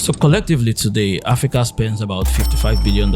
So collectively today, Africa spends about $55 billion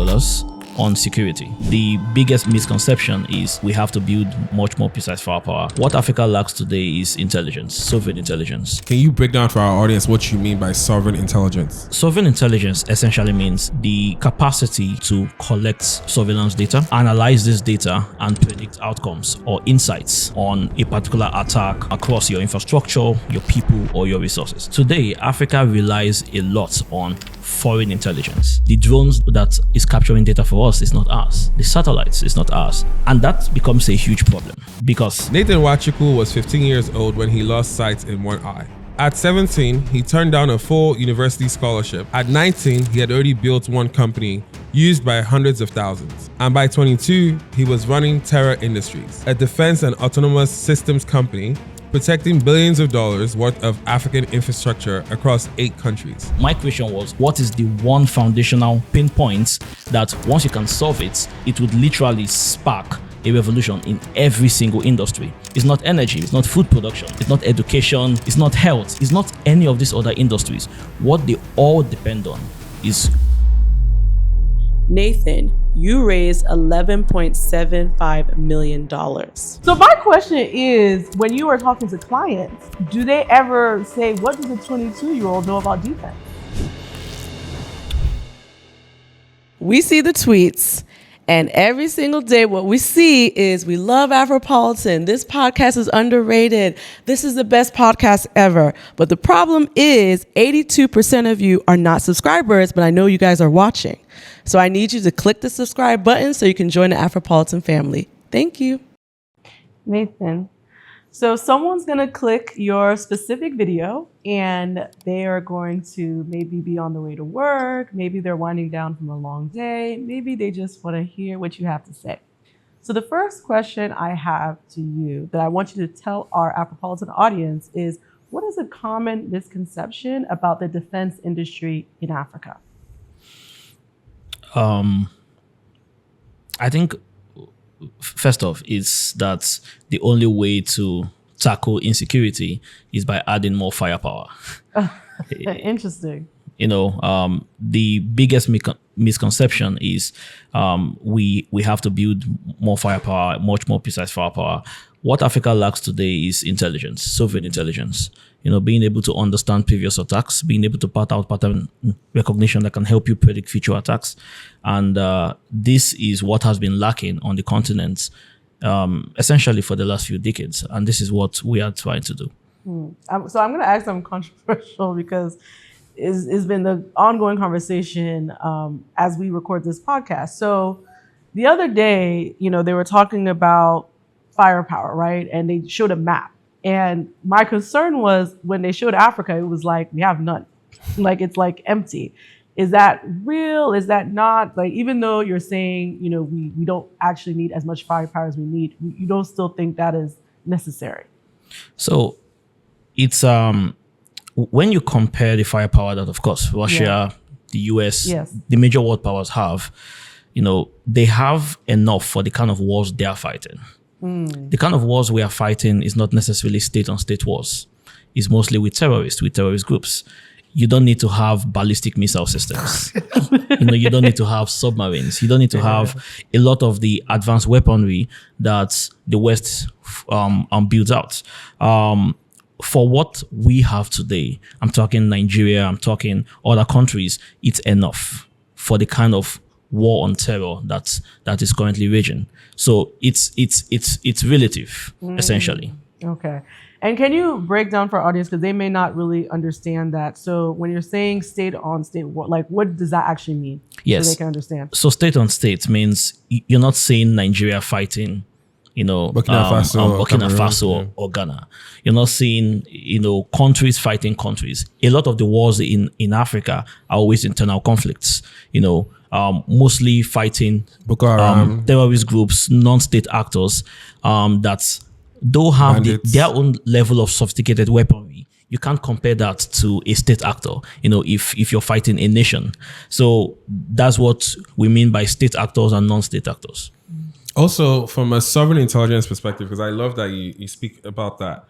on security. The biggest misconception is we have to build much more precise firepower. What Africa lacks today is intelligence, sovereign intelligence. Can you break down for our audience what you mean by sovereign intelligence? Sovereign intelligence essentially means the capacity to collect surveillance data, analyze this data, and predict outcomes or insights on a particular attack across your infrastructure, your people, or your resources. Today, Africa relies a lot on foreign intelligence. The drones that is capturing data for us is not ours. The satellites is not ours. And that becomes a huge problem because Nathan Nwachukwu was 15 years old when he lost sight in one eye. At 17, he turned down a full university scholarship. At 19, he had already built one company used by hundreds of thousands. And by 22, he was running Terra Industries, a defense and autonomous systems company protecting billions of dollars worth of African infrastructure across 8 countries. My question was, what is the one foundational pain point that once you can solve it, it would literally spark a revolution in every single industry? It's not energy, it's not food production, it's not education, it's not health, it's not any of these other industries. What they all depend on is... Nathan, you raised $11.75 million. So my question is, when you are talking to clients, do they ever say, what does a 22-year-old know about defense? We see the tweets, and every single day what we see is we love Afropolitan. This podcast is underrated. This is the best podcast ever. But the problem is 82% of you are not subscribers, but I know you guys are watching. So I need you to click the subscribe button so you can join the Afropolitan family. Thank you. Nathan, so someone's going to click your specific video and they are going to maybe be on the way to work. Maybe they're winding down from a long day. Maybe they just want to hear what you have to say. So the first question I have to you that I want you to tell our Afropolitan audience is, what is a common misconception about the defense industry in Africa? I think first off is that the only way to tackle insecurity is by adding more firepower. Interesting. You know, the biggest misconception is we have to build more firepower, much more precise firepower. What Africa lacks today is intelligence, sovereign intelligence. You know, being able to understand previous attacks, being able to part out pattern recognition that can help you predict future attacks. And this is what has been lacking on the continent essentially for the last few decades. And this is what we are trying to do. So I'm going to ask something controversial because it's been the ongoing conversation as we record this podcast. So the other day, you know, they were talking about firepower, right? And they showed a map. And my concern was when they showed Africa, it was like, we have none. Like, it's like empty. Is that real? Is that not? Like, even though you're saying, you know, we don't actually need as much firepower as we need, you don't still think that is necessary? So it's, when you compare the firepower that, of course, Russia, the US, the major world powers have, you know, they have enough for the kind of wars they are fighting. The kind of wars we are fighting is not necessarily state-on-state wars. It's mostly with terrorist groups. You don't need to have ballistic missile systems. You know, you don't need to have submarines. You don't need to have a lot of the advanced weaponry that the West builds out. For what we have today, I'm talking Nigeria, I'm talking other countries, it's enough for the kind of war on terror that is currently raging. So it's relative, essentially. Okay. And can you break down for our audience, because they may not really understand that. So when you're saying state on state war, like what does that actually mean? Yes. So they can understand. So state on state means you're not saying Nigeria fighting, you know, Burkina Faso or Ghana. You're not seeing, you know, countries fighting countries. A lot of the wars in Africa are always internal conflicts, you know, mostly fighting terrorist groups, non-state actors that don't have their own level of sophisticated weaponry. You can't compare that to a state actor, you know, if you're fighting a nation. So that's what we mean by state actors and non-state actors. Also, from a sovereign intelligence perspective, because I love that you speak about that.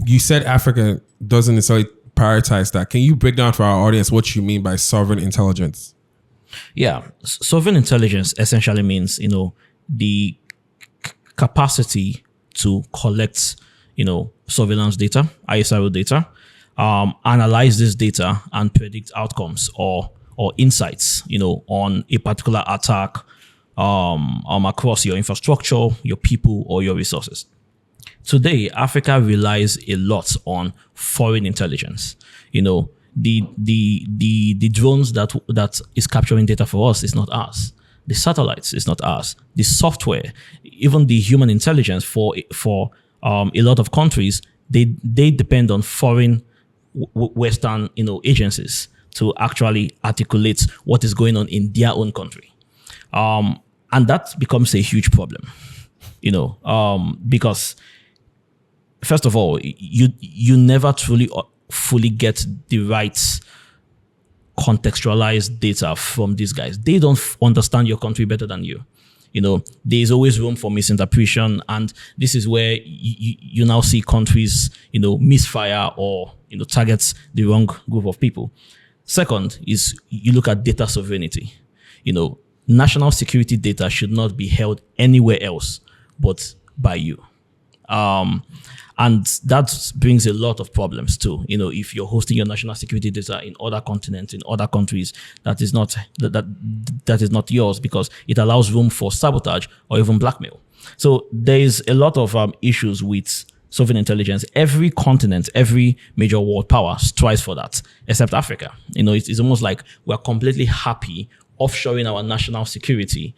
You said Africa doesn't necessarily prioritize that. Can you break down for our audience what you mean by sovereign intelligence? Yeah, sovereign intelligence essentially means, the capacity to collect, surveillance data, ISRO data, analyze this data and predict outcomes or insights, on a particular attack, across your infrastructure, your people, or your resources. Today, Africa relies a lot on foreign intelligence. The drones that is capturing data for us is not ours. The satellites is not ours. The software, even the human intelligence for a lot of countries, they depend on foreign Western agencies to actually articulate what is going on in their own country, and that becomes a huge problem, because first of all, you never truly fully get the right contextualized data from these guys. They don't understand your country better than you. There's always room for misinterpretation, and this is where you now see countries, misfire or targets the wrong group of people. Second is you look at data sovereignty. National security data should not be held anywhere else but by you. And that brings a lot of problems too. If you're hosting your national security data in other continents, in other countries, that is not yours, because it allows room for sabotage or even blackmail. So there is a lot of issues with sovereign intelligence. Every continent, every major world power strives for that, except Africa. It's almost like we're completely happy offshoring our national security,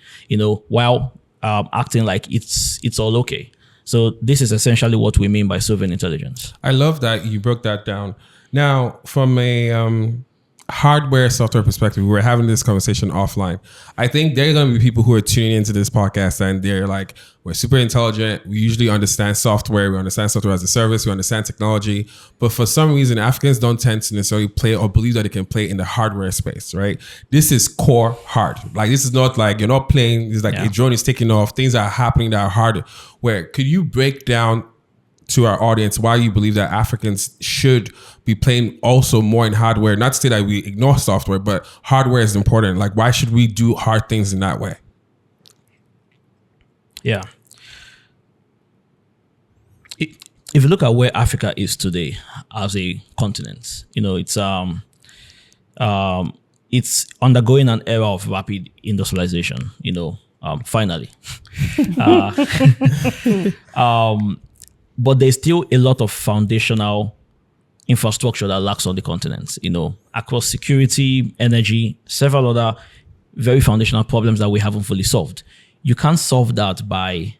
while acting like it's all okay. So this is essentially what we mean by sovereign intelligence. I love that you broke that down. Now, from a hardware software perspective, we were having this conversation offline. I think there are going to be people who are tuning into this podcast and they're like, we're super intelligent. We usually understand software. We understand software as a service. We understand technology. But for some reason, Africans don't tend to necessarily play or believe that they can play in the hardware space, right? This is core hard. Like, this is not like you're not playing. It's like a drone is taking off. Things are happening that are hard. Where could you break down to our audience why you believe that Africans should be playing also more in hardware? Not to say that we ignore software, but hardware is important. Like, why should we do hard things in that way? Yeah. If you look at where Africa is today as a continent, it's undergoing an era of rapid industrialization, finally. But there's still a lot of foundational infrastructure that lacks on the continent, across security, energy, several other very foundational problems that we haven't fully solved. You can't solve that by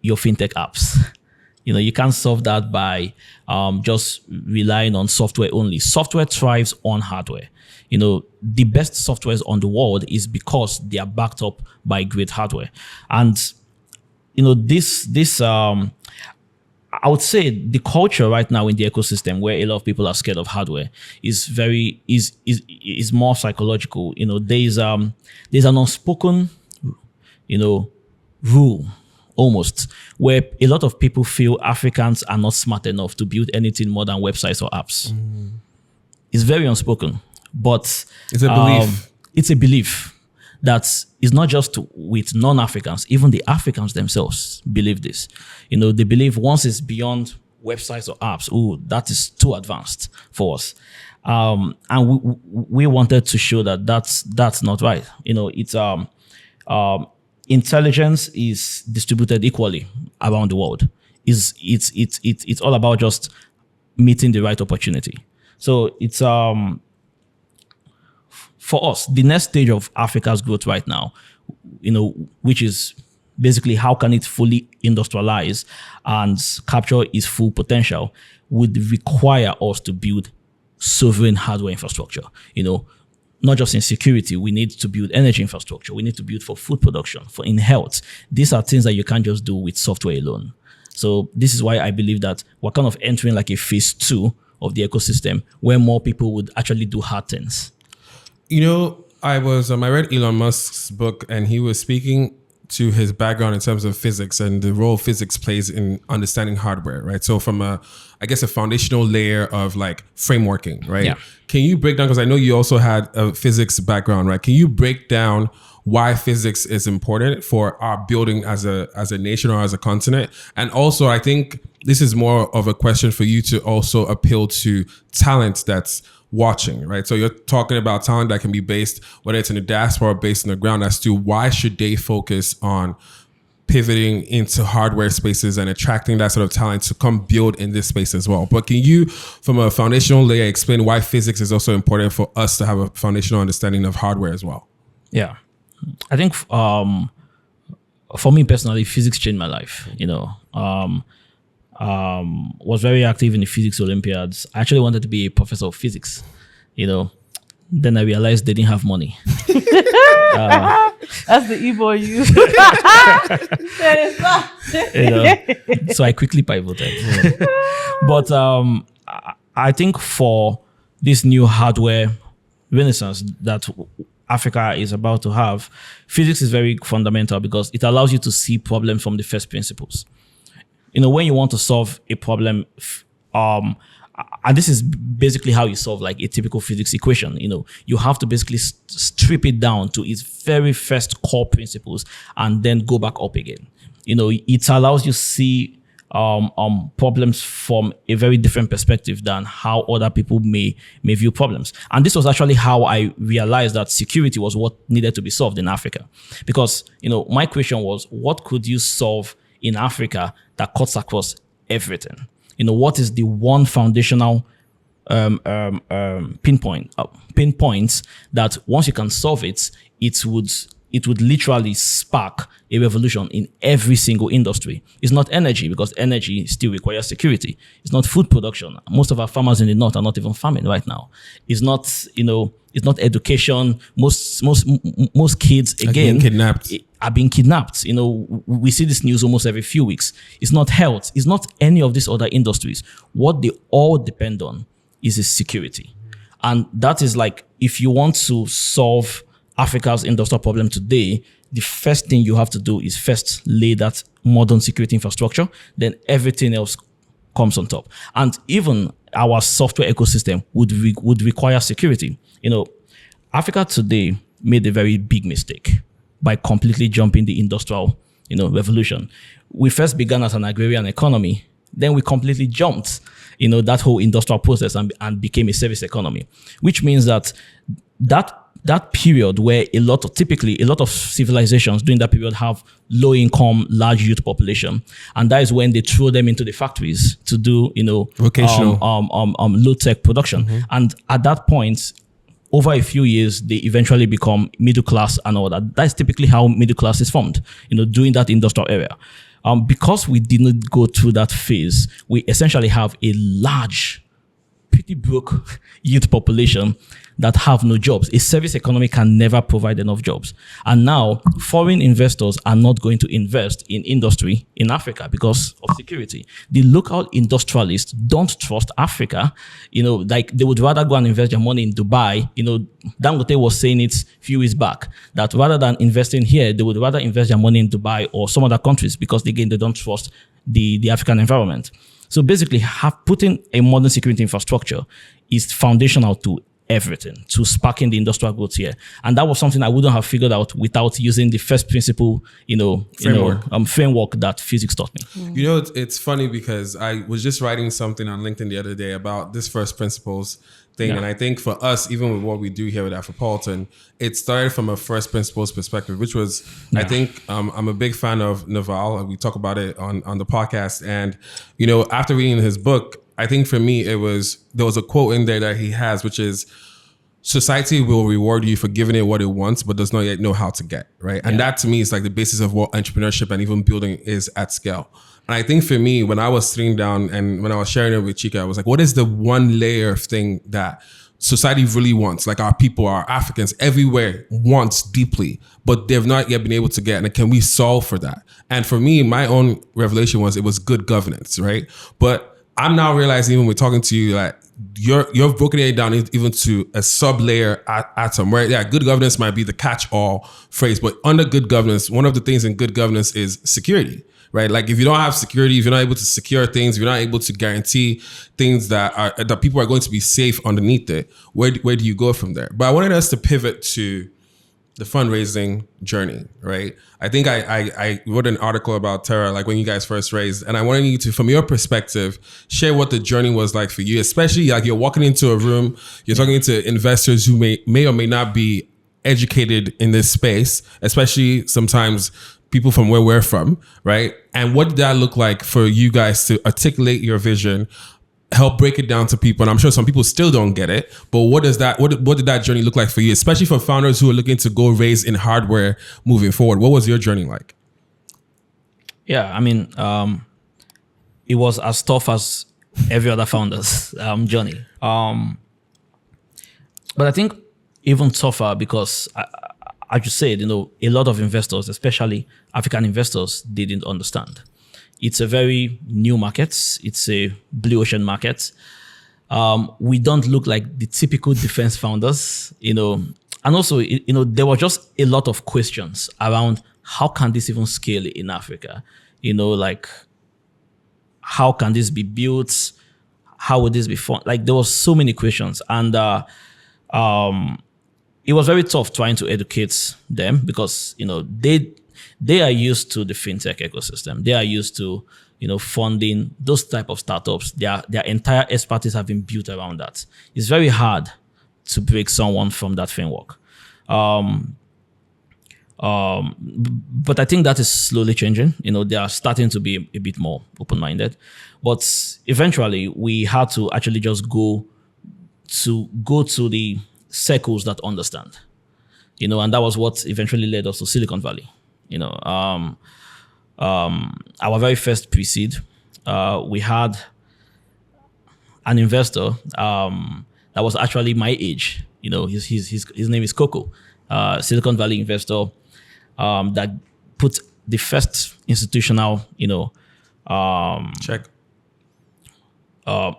your fintech apps. You can't solve that by just relying on software only. Software thrives on hardware. The best softwares on the world is because they are backed up by great hardware. And, this I would say the culture right now in the ecosystem where a lot of people are scared of hardware is more psychological. There's an unspoken, rule almost, where a lot of people feel Africans are not smart enough to build anything more than websites or apps. It's very unspoken, but it's a belief. It's a belief that is not just with non-Africans, even the Africans themselves believe this. They believe once it's beyond websites or apps, that is too advanced for us. And we wanted to show that that's not right. It's intelligence is distributed equally around the world. It's all about just meeting the right opportunity. So it's for us, the next stage of Africa's growth right now, which is basically how can it fully industrialize and capture its full potential, would require us to build sovereign hardware infrastructure. Not just in security, we need to build energy infrastructure. We need to build for food production, in health. These are things that you can't just do with software alone. So this is why I believe that we're kind of entering like a phase 2 of the ecosystem where more people would actually do hard things. I read Elon Musk's book and he was speaking to his background in terms of physics and the role physics plays in understanding hardware, right? So from a foundational layer of like frameworking, right? Yeah. Can you break down, because I know you also had a physics background, right? Can you break down why physics is important for our building as a nation or as a continent? And also, I think this is more of a question for you to also appeal to talent that's watching, right? So you're talking about talent that can be based, whether it's in the diaspora or based on the ground, as to why should they focus on pivoting into hardware spaces and attracting that sort of talent to come build in this space as well. But can you, from a foundational layer, explain why physics is also important for us to have a foundational understanding of hardware as well? Yeah. I think for me personally, physics changed my life. Was very active in the physics Olympiads. I actually wanted to be a professor of physics. Then I realized they didn't have money. That's the e-boy you. So I quickly pivoted. But I think for this new hardware renaissance that Africa is about to have, physics is very fundamental because it allows you to see problems from the first principles. When you want to solve a problem, and this is basically how you solve like a typical physics equation. You have to basically strip it down to its very first core principles and then go back up again. It allows you to see problems from a very different perspective than how other people may view problems. And this was actually how I realized that security was what needed to be solved in Africa. Because, my question was, what could you solve in Africa that cuts across everything? What is the one foundational pinpoints that once you can solve it, it would literally spark a revolution in every single industry. It's not energy, because energy still requires security. It's not food production. Most of our farmers in the north are not even farming right now. It's not, it's not education. Most kids again are being kidnapped. We see this news almost every few weeks. It's not health. It's not any of these other industries. What they all depend on is security. And that is like, if you want to solve Africa's industrial problem today, the first thing you have to do is first lay that modern security infrastructure, then everything else comes on top. And even our software ecosystem would require security. Africa today made a very big mistake by completely jumping the industrial, revolution. We first began as an agrarian economy, then we completely jumped, that whole industrial process and became a service economy, which means that period where a lot of civilizations during that period have low income, large youth population. And that is when they throw them into the factories to do, vocational, low tech production. Mm-hmm. And at that point, over a few years, they eventually become middle class and all that. That's typically how middle class is formed, during that industrial area. Because we didn't go through that phase, we essentially have a large, pretty broke youth population that have no jobs. A service economy can never provide enough jobs. And now foreign investors are not going to invest in industry in Africa because of security. The local industrialists don't trust Africa. Like they would rather go and invest their money in Dubai. Dangote was saying it a few weeks back that rather than investing here, they would rather invest their money in Dubai or some other countries because again, they don't trust the African environment. So basically putting a modern security infrastructure is foundational to everything, to sparking the industrial growth here. And that was something I wouldn't have figured out without using the first principle, framework that physics taught me. Mm. It's funny because I was just writing something on LinkedIn the other day about this first principles thing. Yeah. And I think for us, even with what we do here with Afropolitan, it started from a first principles perspective, which was, I think, I'm a big fan of Naval. We talk about it on the podcast. And, after reading his book, I think for me, there was a quote in there that he has, which is, society will reward you for giving it what it wants, but does not yet know how to get, right? And that to me is like the basis of what entrepreneurship and even building is at scale. And I think for me, when I was sitting down and when I was sharing it with Chika, I was like, what is the one layer of thing that society really wants? Like our people, our Africans everywhere wants deeply, but they've not yet been able to get. And can we solve for that? And for me, my own revelation was it was good governance, right? But I'm now realizing when we're talking to you, like you've broken it down even to a sub-layer atom, where good governance might be the catch-all phrase, but under good governance, one of the things in good governance is security, right? Like if you don't have security, if you're not able to secure things, if you're not able to guarantee things that people are going to be safe underneath it, where do you go from there? But I wanted us to pivot to the fundraising journey, right? I think I wrote an article about Terra, like when you guys first raised, and I wanted you to, from your perspective, share what the journey was like for you, especially like you're walking into a room, you're talking to investors who may or may not be educated in this space, especially sometimes people from where we're from, right? And what did that look like for you guys to articulate your vision, help break it down to people? And I'm sure some people still don't get it, but what did that journey look like for you, especially for founders who are looking to go raise in hardware moving forward? What was your journey like? Yeah, I mean, it was as tough as every other founder's journey. But I think even tougher because, as you said, a lot of investors, especially African investors, didn't understand. It's a very new market. It's a blue ocean market. We don't look like the typical defense founders, and also, there were just a lot of questions around how can this even scale in Africa? Like how can this be built? How would this be fun? Like there was so many questions, and it was very tough trying to educate them because they are used to the fintech ecosystem. They are used to, funding those type of startups. Their entire expertise have been built around that. It's very hard to break someone from that framework. But I think that is slowly changing. They are starting to be a bit more open-minded. But eventually, we had to actually just go to the circles that understand. And that was what eventually led us to Silicon Valley. Our very first pre-seed, we had an investor that was actually my age. His name is Coco, Silicon Valley investor that put the first institutional, check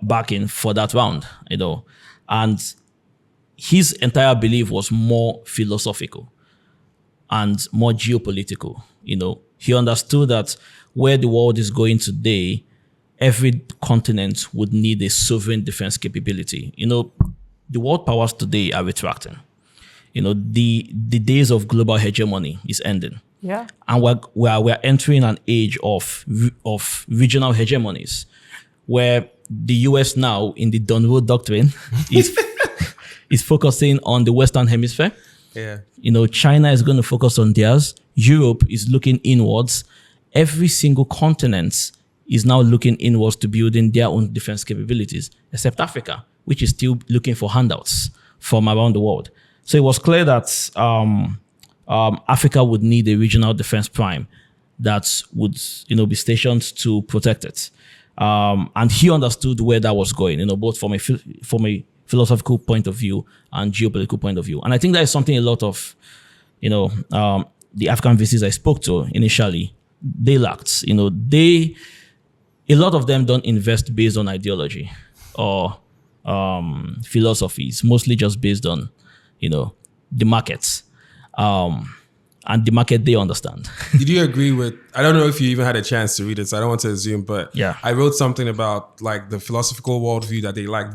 backing for that round. And his entire belief was more philosophical and more geopolitical. He understood that where the world is going today, every continent would need a sovereign defense capability. The world powers today are retracting. The days of global hegemony is ending. Yeah. And we're entering an age of regional hegemonies, where the US now, in the Dunwood Doctrine, is focusing on the Western Hemisphere. Yeah. China is going to focus on theirs. Europe is looking inwards. Every single continent is now looking inwards to building their own defense capabilities, except Africa, which is still looking for handouts from around the world. So it was clear that Africa would need a regional defense prime that would, be stationed to protect it. And he understood where that was going, both from a philosophical point of view and geopolitical point of view. And I think that is something a lot of, the African VCs I spoke to initially, they lacked. A lot of them don't invest based on ideology or philosophies, mostly just based on, the markets. And the market they understand. Did you agree with, I don't know if you even had a chance to read it, so I don't want to assume, but yeah. I wrote something about like the philosophical worldview that they like.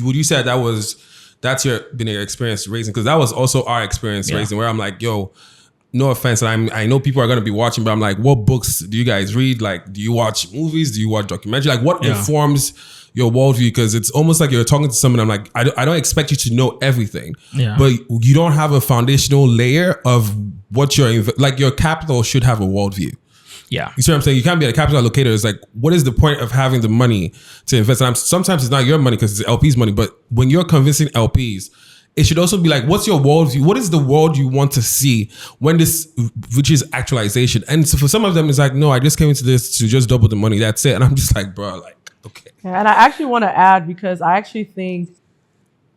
Would you say that's been your experience raising? Because that was also our experience raising, where I'm like, yo, no offense, and I know people are going to be watching, but I'm like, what books do you guys read? Like, do you watch movies? Do you watch documentaries? Like, what informs your worldview? Because it's almost like you're talking to someone. I'm like, I don't expect you to know everything, but you don't have a foundational layer of what like your capital should have a worldview. Yeah. You see what I'm saying? You can't be a capital allocator. It's like, what is the point of having the money to invest? And sometimes it's not your money because it's LP's money, but when you're convincing LPs, it should also be like, what's your worldview? What is the world you want to see when this reaches actualization? And so for some of them, it's like, no, I just came into this to just double the money. That's it. And I'm just like, bro, like, okay. Yeah, and I actually want to add, because I actually think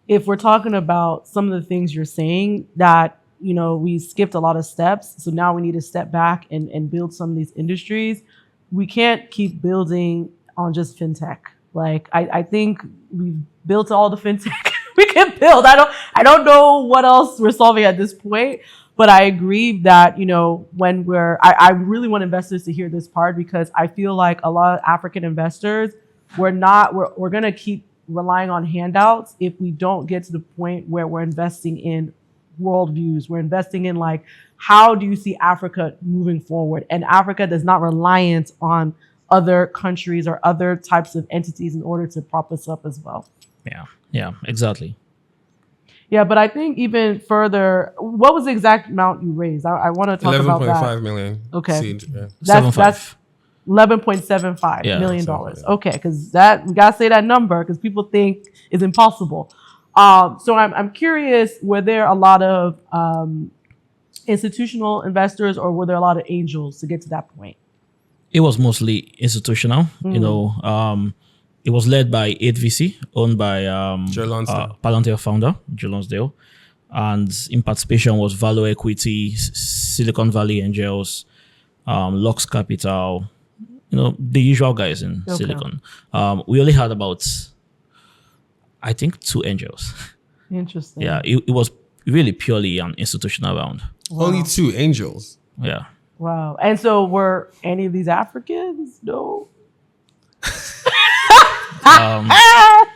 if we're talking about some of the things you're saying, that, we skipped a lot of steps. So now we need to step back and build some of these industries. We can't keep building on just fintech, Like, I think we've built all the fintech we can build. I don't know what else we're solving at this point, but I agree that, when I really want investors to hear this part, because I feel like a lot of African investors, we're going to keep relying on handouts if we don't get to the point where we're investing in worldviews. We're investing in, like, how do you see Africa moving forward? And Africa is not reliant on other countries or other types of entities in order to prop us up as well. Yeah, exactly. Yeah, but I think even further, what was the exact amount you raised? I want to talk about that. 11.5 million. Okay. Seed, yeah. That's $11.75 million dollars. Okay, because we gotta say that number because people think it's impossible. So I'm curious, were there a lot of institutional investors, or were there a lot of angels to get to that point? It was mostly institutional. It was led by 8VC, owned by Palantir founder, Joe Lonsdale. And in participation was Value Equity, Silicon Valley Angels, Lux Capital, the usual guys in Silicon. We only had about, I think, 2 angels. Interesting. Yeah, it was really purely an institutional round. Wow. Only 2 angels? Yeah. Wow. And so were any of these Africans? No.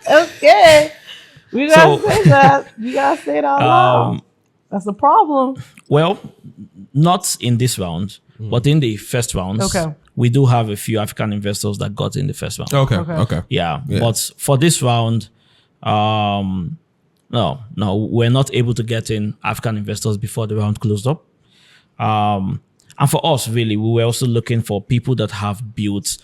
Okay. We gotta say that. You gotta say it out loud. That's a problem. Well, not in this round, but in the first rounds, we do have a few African investors that got in the first round. Okay. Yeah. But for this round, no, we're not able to get in African investors before the round closed up. And for us, really, we were also looking for people that have built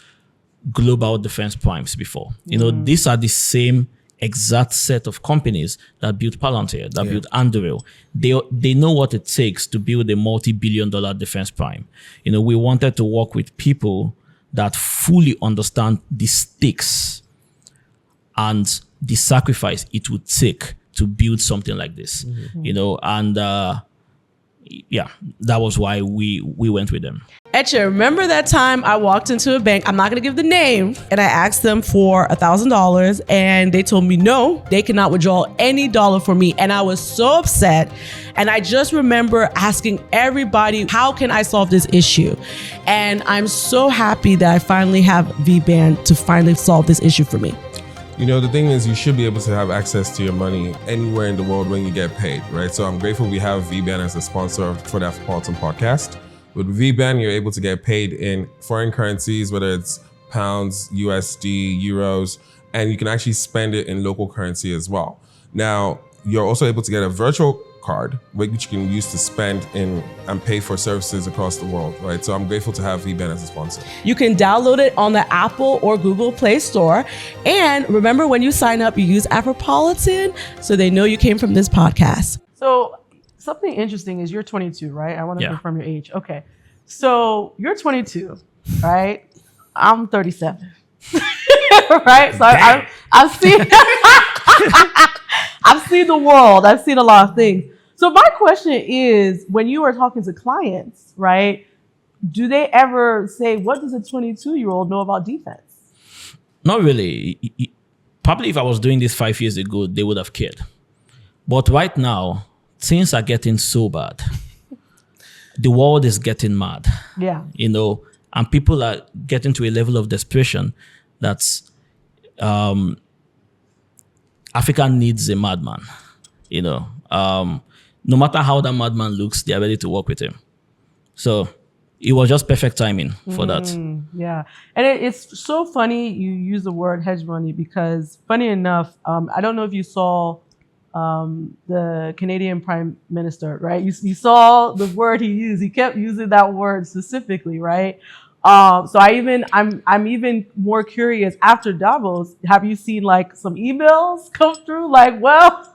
global defense primes before. These are the same exact set of companies that built Palantir, that built Anduril. They know what it takes to build a multi-billion-dollar defense prime. We wanted to work with people that fully understand the stakes and the sacrifice it would take to build something like this. Yeah, that was why we went with them. Etche, remember that time I walked into a bank, I'm not going to give the name, and I asked them for $1,000 and they told me no, they cannot withdraw any dollar for me. And I was so upset. And I just remember asking everybody, how can I solve this issue? And I'm so happy that I finally have VBAN to finally solve this issue for me. The thing is, you should be able to have access to your money anywhere in the world when you get paid, right? So I'm grateful we have VBAN as a sponsor for the Afropolitan podcast. With VBAN, you're able to get paid in foreign currencies, whether it's pounds, USD, euros, and you can actually spend it in local currency as well. Now, you're also able to get a virtual card, which you can use to spend in and pay for services across the world, right? So I'm grateful to have VBAN as a sponsor. You can download it on the Apple or Google Play Store. And remember, when you sign up, you use Afropolitan so they know you came from this podcast. So something interesting is you're 22, right? I want to confirm your age. Okay. So you're 22, right? I'm 37. Right? So I've seen I've seen the world. I've seen a lot of things. So my question is, when you are talking to clients, right, do they ever say, what does a 22-year-old know about defense? Not really. Probably if I was doing this 5 years ago, they would have cared. But right now, things are getting so bad. The world is getting mad. Yeah. And people are getting to a level of desperation that's Africa needs a madman. No matter how that madman looks, they are ready to work with him. So it was just perfect timing for that. Yeah. And it's so funny you use the word hedge money because, funny enough, I don't know if you saw the Canadian Prime Minister, right? You saw the word he used. He kept using that word specifically, right? So I'm even more curious after Davos. Have you seen like some emails come through? Like, well,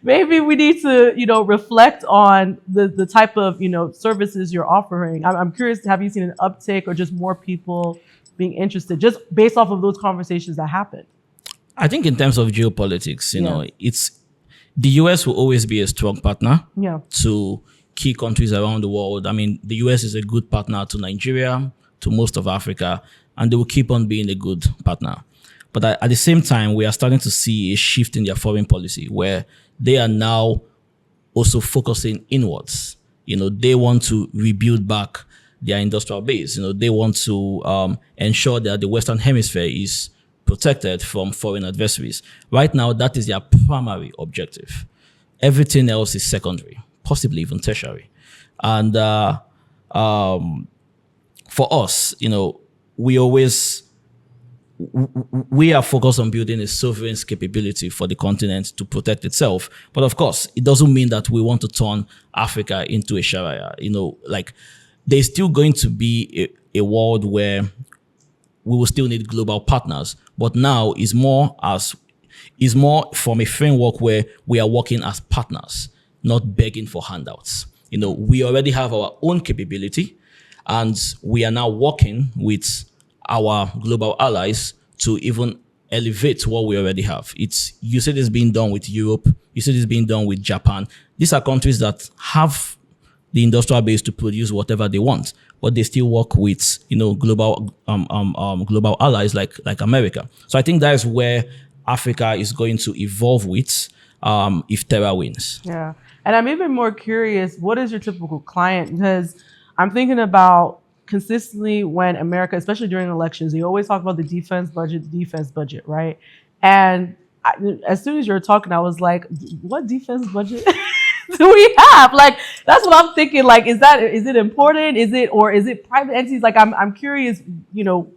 maybe we need to, reflect on the type of, services you're offering. I'm curious. Have you seen an uptick or just more people being interested, just based off of those conversations that happened? I think in terms of geopolitics, it's the US will always be a strong partner to key countries around the world. I mean, the US is a good partner to Nigeria, to most of Africa, and they will keep on being a good partner. But at the same time, we are starting to see a shift in their foreign policy where they are now also focusing inwards. They want to rebuild back their industrial base. They want to ensure that the Western Hemisphere is protected from foreign adversaries. Right now, that is their primary objective. Everything else is secondary, possibly even tertiary. And for us, we are focused on building a sovereign capability for the continent to protect itself. But of course, it doesn't mean that we want to turn Africa into a Sharia. There's still going to be a world where we will still need global partners. But now is more from a framework where we are working as partners, not begging for handouts. We already have our own capability, and we are now working with our global allies to even elevate what we already have. You said it's being done with Europe. You said it's being done with Japan. These are countries that have the industrial base to produce whatever they want, but they still work with global allies like America. So I think that is where Africa is going to evolve with if Terra wins. Yeah, and I'm even more curious. What is your typical client? Because I'm thinking about consistently when America, especially during elections, they always talk about the defense budget, right? And as soon as you were talking, I was like, what defense budget do we have? That's what I'm thinking. Is it important? Is it private entities? I'm curious,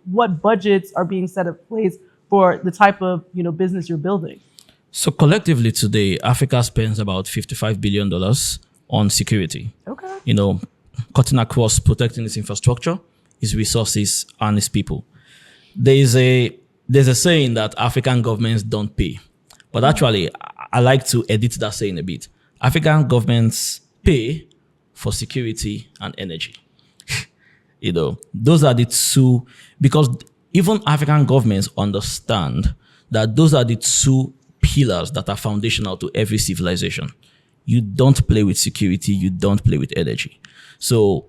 what budgets are being set in place for the type of, business you're building. So collectively today, Africa spends about $55 billion on security. Okay. Cutting across protecting its infrastructure, its resources, and its people. There's a saying that African governments don't pay. But actually, I like to edit that saying a bit. African governments pay for security and energy. Those are the two, because even African governments understand that those are the two pillars that are foundational to every civilization. You don't play with security, you don't play with energy. So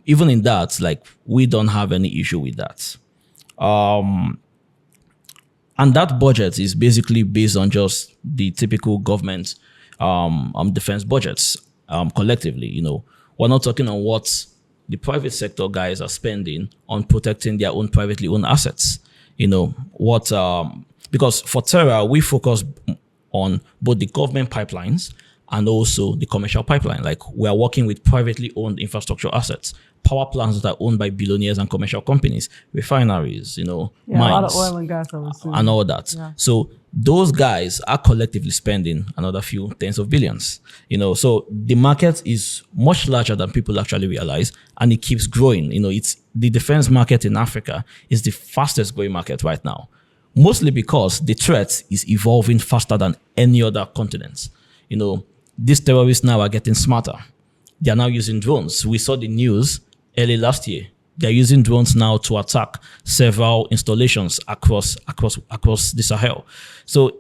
even in that, we don't have any issue with that. And that budget is basically based on just the typical government defense budgets collectively. We're not talking on what the private sector guys are spending on protecting their own privately owned assets. Because for Terra, we focus on both the government pipelines and also the commercial pipeline. We are working with privately owned infrastructure assets, power plants that are owned by billionaires and commercial companies, refineries, mines, a lot of oil and gas, and all that. Yeah. So those guys are collectively spending another few tens of billions. So the market is much larger than people actually realize, and it keeps growing. It's the defense market in Africa is the fastest growing market right now, mostly because the threat is evolving faster than any other continent. These terrorists now are getting smarter. They are now using drones. We saw the news early last year. They're using drones now to attack several installations across the Sahel. So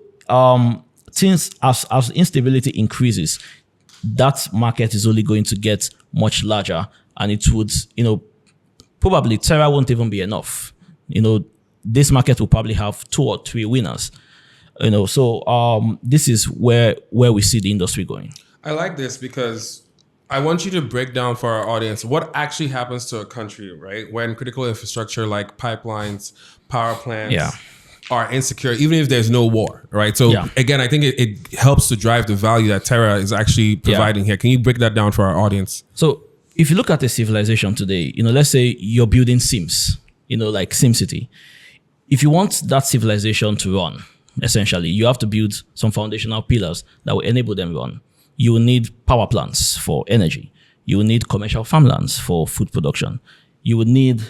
since as instability increases, that market is only going to get much larger, and it would, probably Terra won't even be enough. This market will probably have 2 or 3 winners. So this is where we see the industry going. I like this because I want you to break down for our audience what actually happens to a country, right? When critical infrastructure like pipelines, power plants are insecure, even if there's no war, right? So again, I think it helps to drive the value that Terra is actually providing here. Can you break that down for our audience? So if you look at a civilization today, let's say you're building Sims, like SimCity. If you want that civilization to run, essentially, you have to build some foundational pillars that will enable them run. You will need power plants for energy. You will need commercial farmlands for food production. You will need,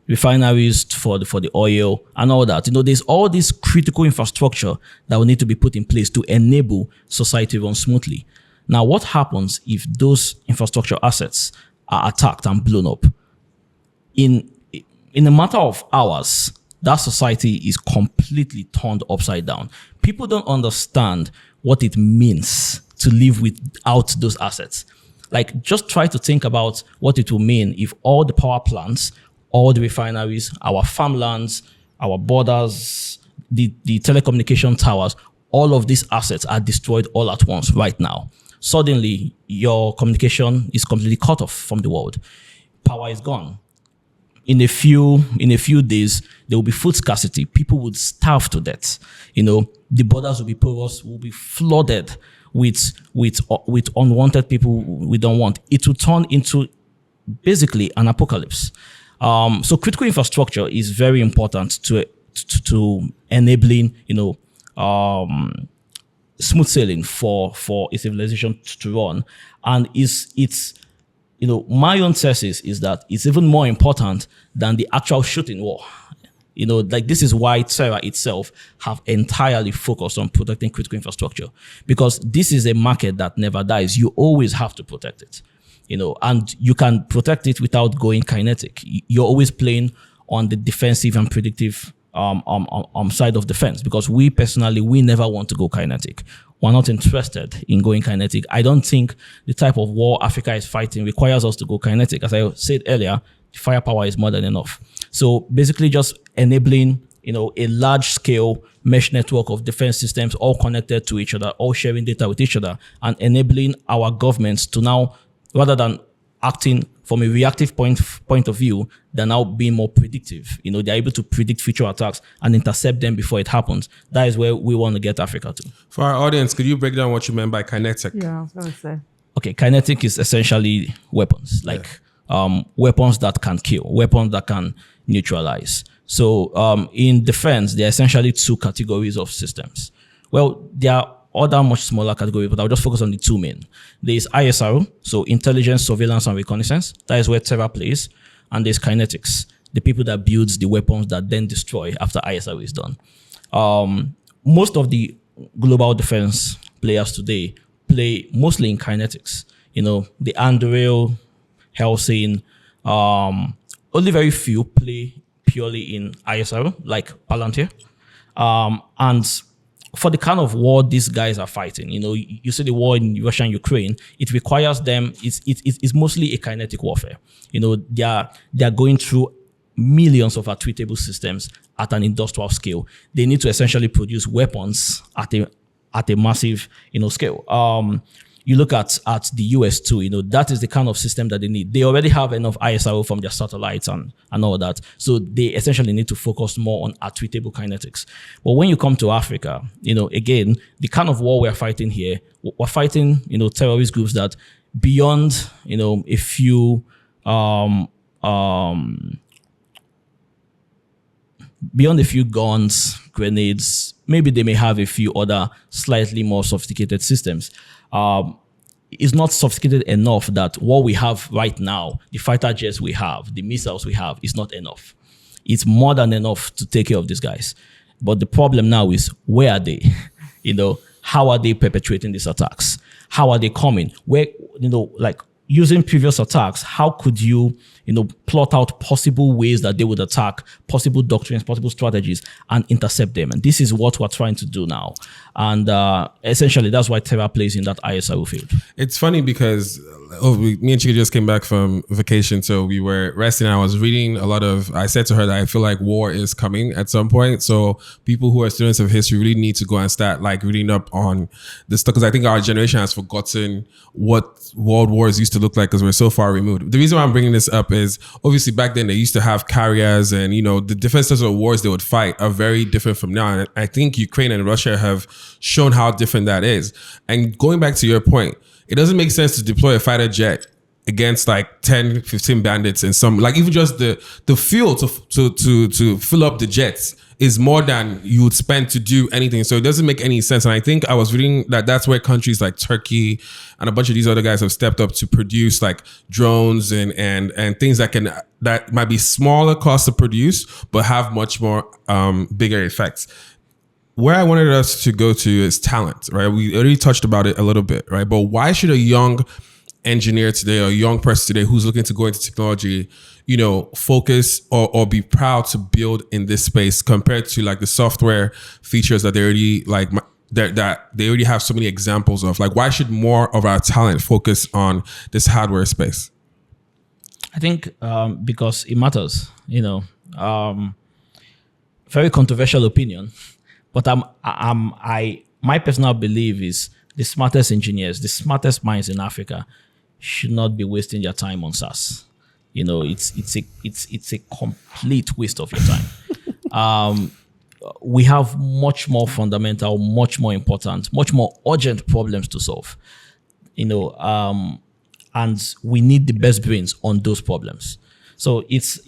refineries for the oil and all that. There's all this critical infrastructure that will need to be put in place to enable society run smoothly. Now, what happens if those infrastructure assets are attacked and blown up? In a matter of hours, that society is completely turned upside down. People don't understand what it means to live without those assets. Just try to think about what it will mean if all the power plants, all the refineries, our farmlands, our borders, the telecommunication towers, all of these assets are destroyed all at once right now. Suddenly, your communication is completely cut off from the world. Power is gone. In a few days, there will be food scarcity. People would starve to death. The borders will be porous, will be flooded with unwanted people we don't want. It will turn into basically an apocalypse. So critical infrastructure is very important to enabling, smooth sailing for a civilization to run. And it's my own thesis is that it's even more important than the actual shooting war. This is why Terra itself have entirely focused on protecting critical infrastructure, because this is a market that never dies. You always have to protect it, and you can protect it without going kinetic. You're always playing on the defensive and predictive side of the fence, because we never want to go kinetic. We're not interested in going kinetic. I don't think the type of war Africa is fighting requires us to go kinetic. As I said earlier, firepower is more than enough. So basically just enabling, a large scale mesh network of defense systems all connected to each other, all sharing data with each other, and enabling our governments to now, rather than acting from a reactive point of view, they're now being more predictive. They're able to predict future attacks and intercept them before it happens. That is where we want to get Africa to. For our audience, could you break down what you meant by kinetic? Yeah, I was going to say. Okay, kinetic is essentially weapons, weapons that can kill, weapons that can neutralize. So in defense, there are essentially two categories of systems. Well, there are other much smaller categories, but I'll just focus on the two main. There is ISR, so intelligence, surveillance, and reconnaissance. That is where Terra plays. And there's kinetics, the people that builds the weapons that then destroy after ISR is done. Most of the global defense players today play mostly in kinetics. The Anduril, Helsing, only very few play purely in ISR, like Palantir. And for the kind of war these guys are fighting, you see the war in Russia and Ukraine, it requires them, it's mostly a kinetic warfare. They are going through millions of attritable systems at an industrial scale. They need to essentially produce weapons at a massive, scale. You look at the US too, that is the kind of system that they need. They already have enough ISRO from their satellites and all that. So they essentially need to focus more on attritable kinetics. But when you come to Africa, again, the kind of war we're fighting here, we're fighting, terrorist groups that beyond, a few, beyond a few guns, grenades, maybe they may have a few other slightly more sophisticated systems. Is not sophisticated enough that what we have right now, the fighter jets we have, the missiles we have, is not enough. It's more than enough to take care of these guys. But the problem now is, where are they? How are they perpetrating these attacks? How are they coming? Where, using previous attacks, how could you, plot out possible ways that they would attack, possible doctrines, possible strategies, and intercept them? And this is what we're trying to do now. And essentially, that's why Terra plays in that ISRO field. It's funny because me and Chika just came back from vacation, so we were resting. And I was reading I said to her that I feel like war is coming at some point. So people who are students of history really need to go and start reading up on this stuff, because I think our generation has forgotten what world wars used to look like because we're so far removed. The reason why I'm bringing this up is obviously back then they used to have carriers, and the different types of wars they would fight are very different from now. And I think Ukraine and Russia have shown how different that is. And going back to your point, it doesn't make sense to deploy a fighter jet against 10, 15 bandits, and some even just the fuel to fill up the jets is more than you would spend to do anything. So it doesn't make any sense. And I think I was reading that's where countries like Turkey and a bunch of these other guys have stepped up to produce drones and things that might be smaller cost to produce, but have much more bigger effects. Where I wanted us to go to is talent, right? We already touched about it a little bit, right? But why should a young engineer today or a young person today who's looking to go into technology, focus or be proud to build in this space compared to the software features that they already that they already have so many examples of? Why should more of our talent focus on this hardware space? I think because it matters, very controversial opinion, but my personal belief is the smartest engineers, the smartest minds in Africa should not be wasting their time on SaaS. It's a complete waste of your time. We have much more fundamental, much more important, much more urgent problems to solve. And we need the best brains on those problems. So it's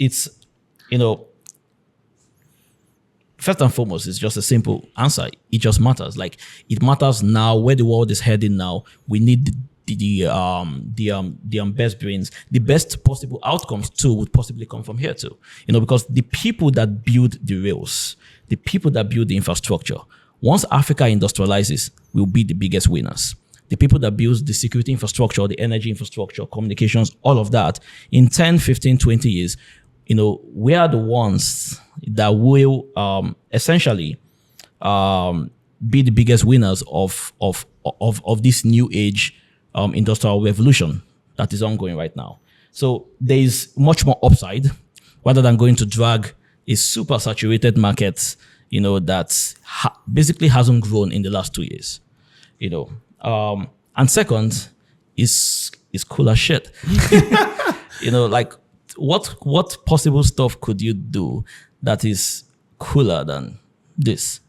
first and foremost, it's just a simple answer. It just matters. Like, it matters now, where the world is heading now. We need the best brains. The best possible outcomes too would possibly come from here too. Because the people that build the rails, the people that build the infrastructure, once Africa industrializes, will be the biggest winners. The people that build the security infrastructure, the energy infrastructure, communications, all of that, in 10, 15, 20 years, we are the ones that will essentially be the biggest winners of this new age industrial revolution that is ongoing right now. So there is much more upside rather than going to drag a super saturated market, that basically hasn't grown in the last 2 years, and second is cool as shit. Like, what possible stuff could you do that is cooler than this?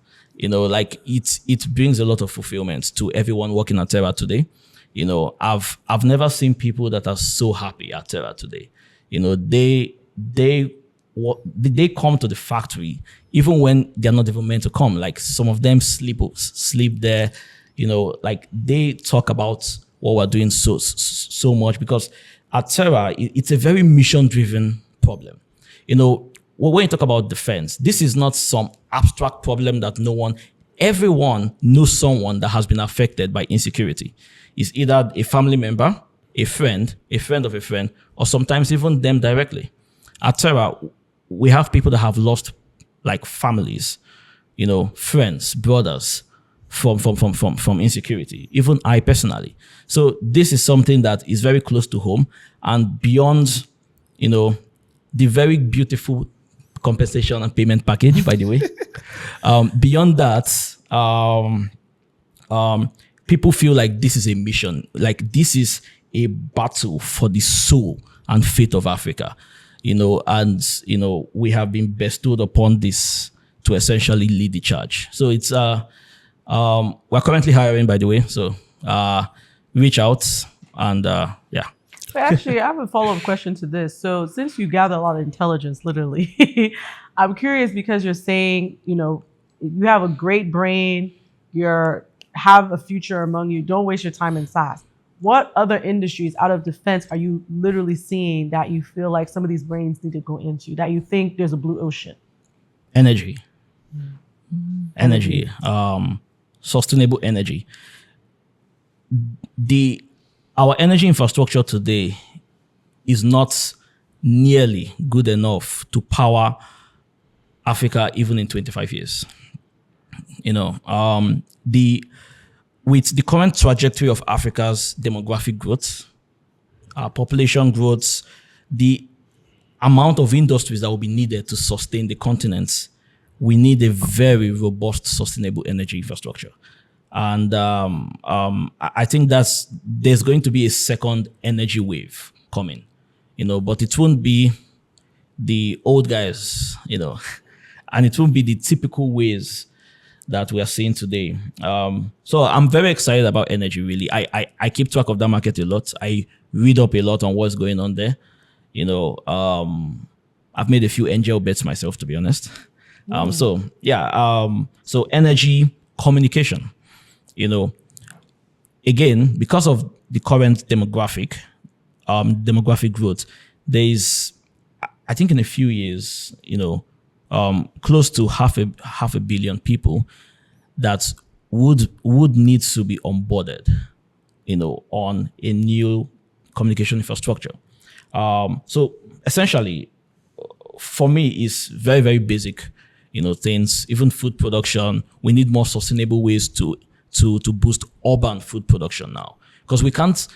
Like, it brings a lot of fulfillment to everyone working at Terra today. I've never seen people that are so happy at Terra today. They come to the factory even when they're not even meant to come. Like, some of them sleep there. Like, they talk about what we're doing so much, because at Terra, it's a very mission-driven problem. When you talk about defense, this is not some abstract problem that everyone knows someone that has been affected by insecurity. It's either a family member, a friend of a friend, or sometimes even them directly. At Terra, we have people that have lost, like, families, friends, brothers, from insecurity, even I personally. So this is something that is very close to home, and beyond, the very beautiful compensation and payment package, by the way. Beyond that, people feel like this is a mission, like this is a battle for the soul and faith of Africa, and we have been bestowed upon this to essentially lead the charge. So it's we're currently hiring, by the way, so reach out and yeah. But actually, I have a follow-up question to this. So since you gather a lot of intelligence, literally, I'm curious, because you're saying, you have a great brain, have a future among you, don't waste your time in SaaS. What other industries out of defense are you literally seeing that you feel like some of these brains need to go into, that you think there's a blue ocean? Energy. Energy. Sustainable energy. Our energy infrastructure today is not nearly good enough to power Africa even in 25 years. With the current trajectory of Africa's demographic growth, population growth, the amount of industries that will be needed to sustain the continent, we need a very robust, sustainable energy infrastructure. And I think there's going to be a second energy wave coming, but it won't be the old guys, and it won't be the typical ways that we are seeing today. So I'm very excited about energy, really. I keep track of that market a lot. I read up a lot on what's going on there. I've made a few angel bets myself, to be honest. So energy, communication. Again, because of the current demographic growth, there is, I think in a few years, close to half a billion people that would need to be onboarded, on a new communication infrastructure. So essentially, for me, it's very, very basic, things, even food production. We need more sustainable ways to boost urban food production now, because we can't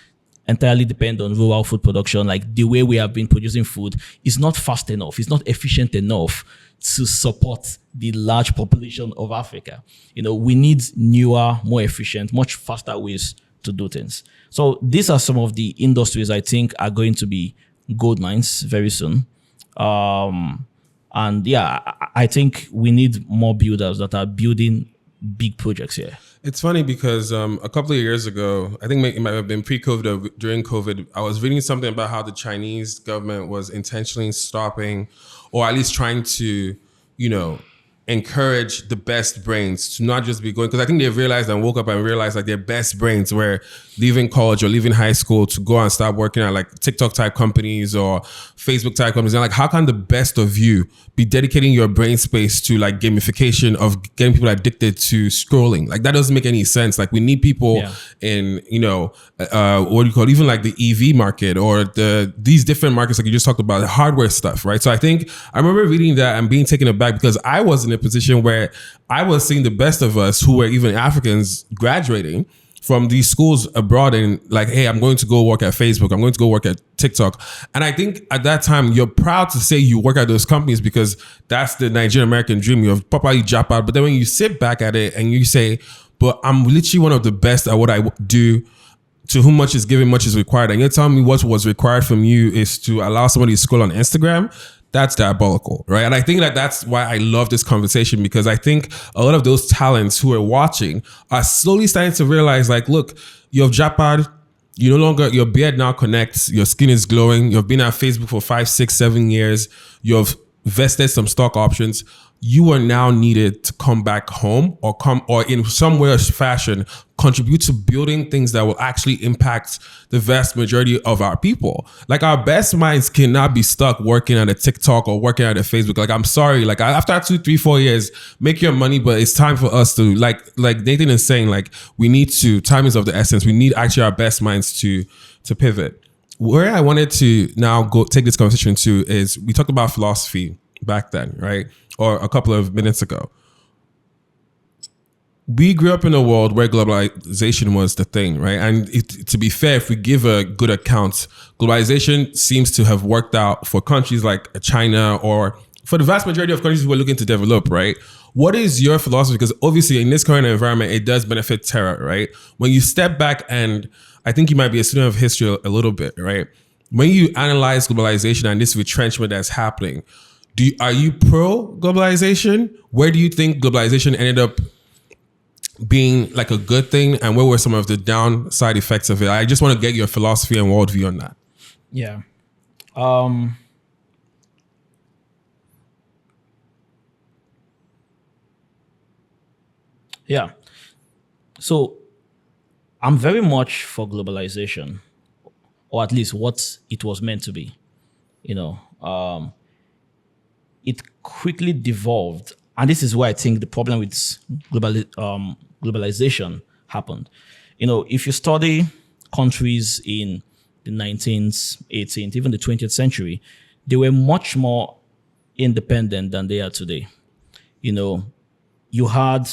entirely depend on rural food production, like the way we have been producing food, is not fast enough. It's not efficient enough to support the large population of Africa. We need newer, more efficient, much faster ways to do things. So these are some of the industries I think are going to be gold mines very soon. And yeah, I think we need more builders that are building big projects here. It's funny because a couple of years ago, I think it might have been pre-COVID or during COVID, I was reading something about how the Chinese government was intentionally stopping, or at least trying to, encourage the best brains to not just be going, because I think they realized and woke up and realized like their best brains were leaving college or leaving high school to go and start working at like TikTok type companies or Facebook type companies. And like, how can the best of you be dedicating your brain space to like gamification of getting people addicted to scrolling? Like that doesn't make any sense. Like we need people in, what do you call it? Even like the EV market or these different markets like you just talked about, the hardware stuff, right? So I remember reading that and being taken aback because I was in a position where I was seeing the best of us who were even Africans graduating from these schools abroad and like, hey, I'm going to go work at Facebook. I'm going to go work at TikTok. And I think at that time, you're proud to say you work at those companies because that's the Nigerian American dream. You're properly job out. But then when you sit back at it and you say, but I'm literally one of the best at what I do, to whom much is given, much is required. And you're telling me what was required from you is to allow somebody to scroll on Instagram. That's diabolical, right? And I think that's why I love this conversation, because I think a lot of those talents who are watching are slowly starting to realize like, look, you've japad, your beard now connects, your skin is glowing, you've been at Facebook for 5, 6, 7 years, you've vested some stock options. You are now needed to come back home or in some way or fashion contribute to building things that will actually impact the vast majority of our people. Like our best minds cannot be stuck working at a TikTok or working at a Facebook. Like I'm sorry, like after 2, 3, 4 years, make your money, but it's time for us to like Nathan is saying, like time is of the essence. We need actually our best minds to pivot. Where I wanted to now go take this conversation to is we talked about philosophy back then, right? Or a couple of minutes ago. We grew up in a world where globalization was the thing, right? And to be fair, if we give a good account, globalization seems to have worked out for countries like China or for the vast majority of countries who are looking to develop, right? What is your philosophy? Because obviously in this current environment, it does benefit Terra, right? When you step back, and I think you might be a student of history a little bit, right? When you analyze globalization and this retrenchment that's happening, are you pro globalization? Where do you think globalization ended up being like a good thing, and what were some of the downside effects of it? I just want to get your philosophy and worldview on that. Yeah. Yeah. So I'm very much for globalization, or at least what it was meant to be. It quickly devolved, and this is why I think the problem with globalization happened. If you study countries in the 19th, 18th, even the 20th century, they were much more independent than they are today. You had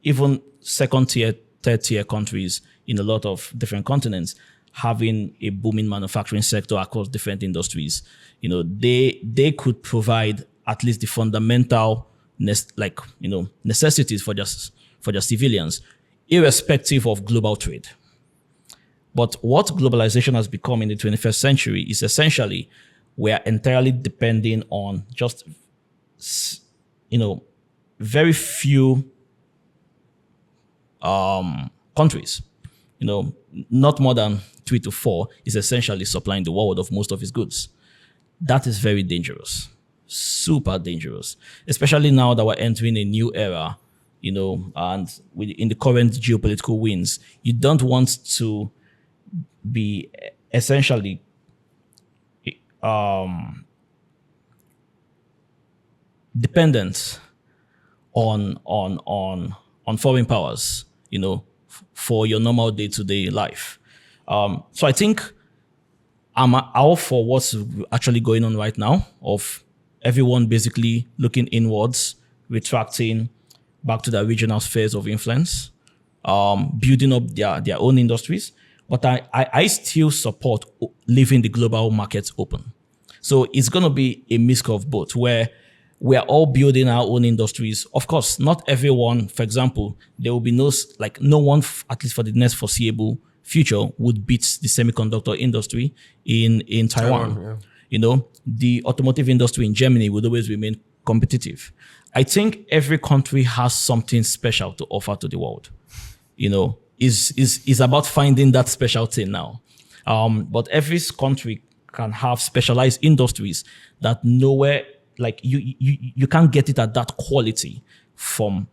even second tier, third tier countries in a lot of different continents having a booming manufacturing sector across different industries. They could provide at least the fundamental necessities for their civilians, irrespective of global trade. But what globalization has become in the 21st century is essentially we are entirely depending on just very few countries. Not more than 3 to 4 is essentially supplying the world of most of its goods. That is very dangerous. Super dangerous, especially now that we're entering a new era, and in the current geopolitical winds, you don't want to be essentially dependent on foreign powers, for your normal day-to-day life. So I think I'm all for what's actually going on right now, of everyone basically looking inwards, retracting back to their regional spheres of influence, building up their own industries. But I still support leaving the global markets open. So it's going to be a mix of both, where we are all building our own industries. Of course, not everyone, for example, there will be no one, at least for the next foreseeable future, would beat the semiconductor industry in Taiwan. Yeah. You know, the automotive industry in Germany would always remain competitive. I think every country has something special to offer to the world. You know, is about finding that special thing now. But every country can have specialized industries that nowhere, like you can't get it at that quality from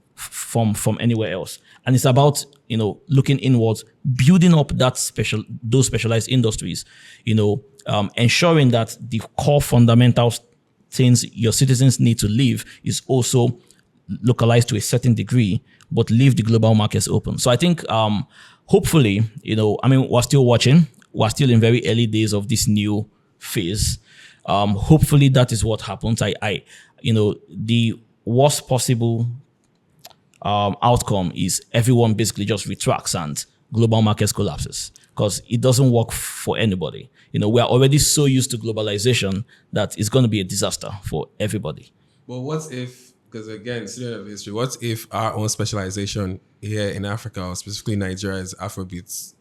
anywhere else. And it's about, you know, looking inwards, building up those specialized industries, you know, ensuring that the core fundamental things your citizens need to live is also localized to a certain degree, but leave the global markets open. So I think, hopefully, you know, I mean, we're still watching. We're still in very early days of this new phase. Hopefully that is what happens. You know, the worst possible outcome is everyone basically just retracts and global markets collapses, because it doesn't work for anybody. You know, we are already so used to globalization that it's going to be a disaster for everybody. Well, what if, because again, student of history, what if our own specialization here in Africa, or specifically Nigeria, is Afrobeats?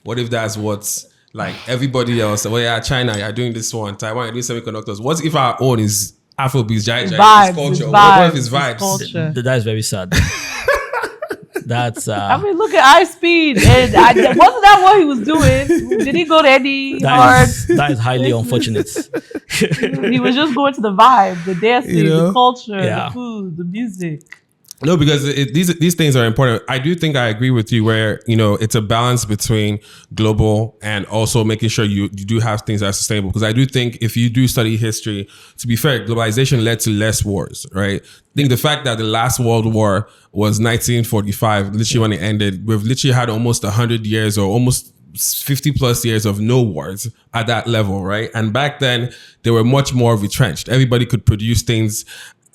What if that's what's like everybody else? Well, yeah, China, you're doing this one, Taiwan, you're doing semiconductors. What if our own is Afrobeats, Vibes, culture? vibes, What if it's vibes? culture. That is very sad. That's I mean, look at High Speed. And wasn't that what he was doing? Did he go to any hard? that is highly unfortunate. He was just going to the vibe, the dancing, You know? the culture, Yeah. the food, the music. No, because these things are important. I do think I agree with you where, you know, it's a balance between global and also making sure you do have things that are sustainable. Because I do think if you do study history, to be fair, globalization led to less wars, right? I think the fact that the last World War was 1945, literally when it ended, we've literally had almost 100 years or almost 50 plus years of no wars at that level, right? And back then, they were much more retrenched. Everybody could produce things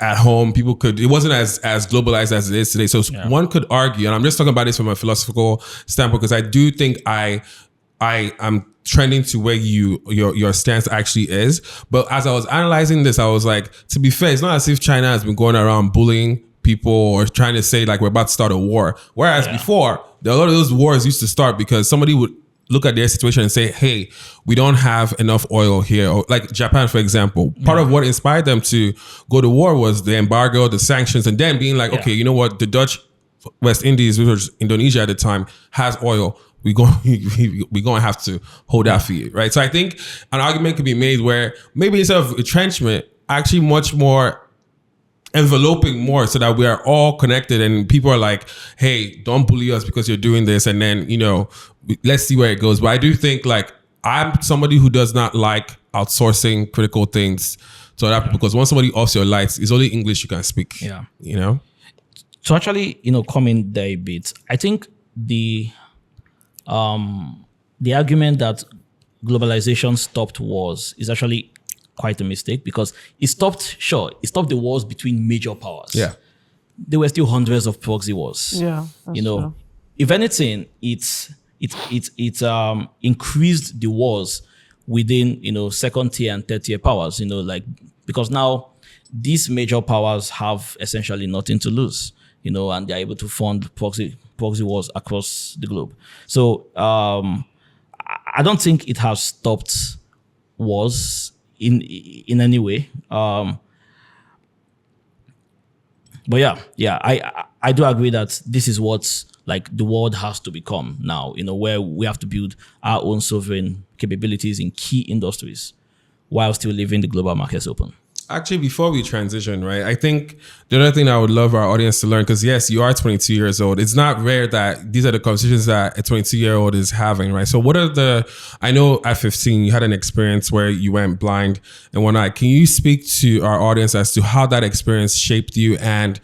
at home. People could, it wasn't as globalized as it is today. So one could argue, and I'm just talking about this from a philosophical standpoint, because I do think I am trending to where your stance actually is. But as I was analyzing this, I was like, to be fair, it's not as if China has been going around bullying people or trying to say like we're about to start a war. Whereas before, a lot of those wars used to start because somebody would look at their situation and say, hey, we don't have enough oil here. Or like Japan, for example, part of what inspired them to go to war was the embargo, the sanctions, and then being like, okay, you know what? The Dutch West Indies, which was Indonesia at the time, has oil. We're going to have to hold that for you, right? So I think an argument could be made where maybe instead of retrenchment, actually much more enveloping more, so that we are all connected and people are like, hey, don't bully us because you're doing this. And then, you know, let's see where it goes. But I do think like I'm somebody who does not like outsourcing critical things to other people, because once somebody offs your lights, it's only English you can speak. Yeah. You know? To actually, you know, come in there a bit, I think the argument that globalization stopped wars is actually quite a mistake, because it stopped the wars between major powers. Yeah. There were still hundreds of proxy wars. Yeah. You know, true. If anything, it increased the wars within, you know, second tier and third tier powers, you know, like, because now these major powers have essentially nothing to lose, you know, and they're able to fund proxy wars across the globe. So I don't think it has stopped wars in any way. But yeah, I do agree that this is what like the world has to become now, you know, where we have to build our own sovereign capabilities in key industries while still leaving the global markets open. Actually, before we transition, right, I think the other thing I would love our audience to learn, because yes, you are 22 years old. It's not rare that these are the conversations that a 22-year-old is having, right? So what are I know at 15, you had an experience where you went blind and whatnot. Can you speak to our audience as to how that experience shaped you? And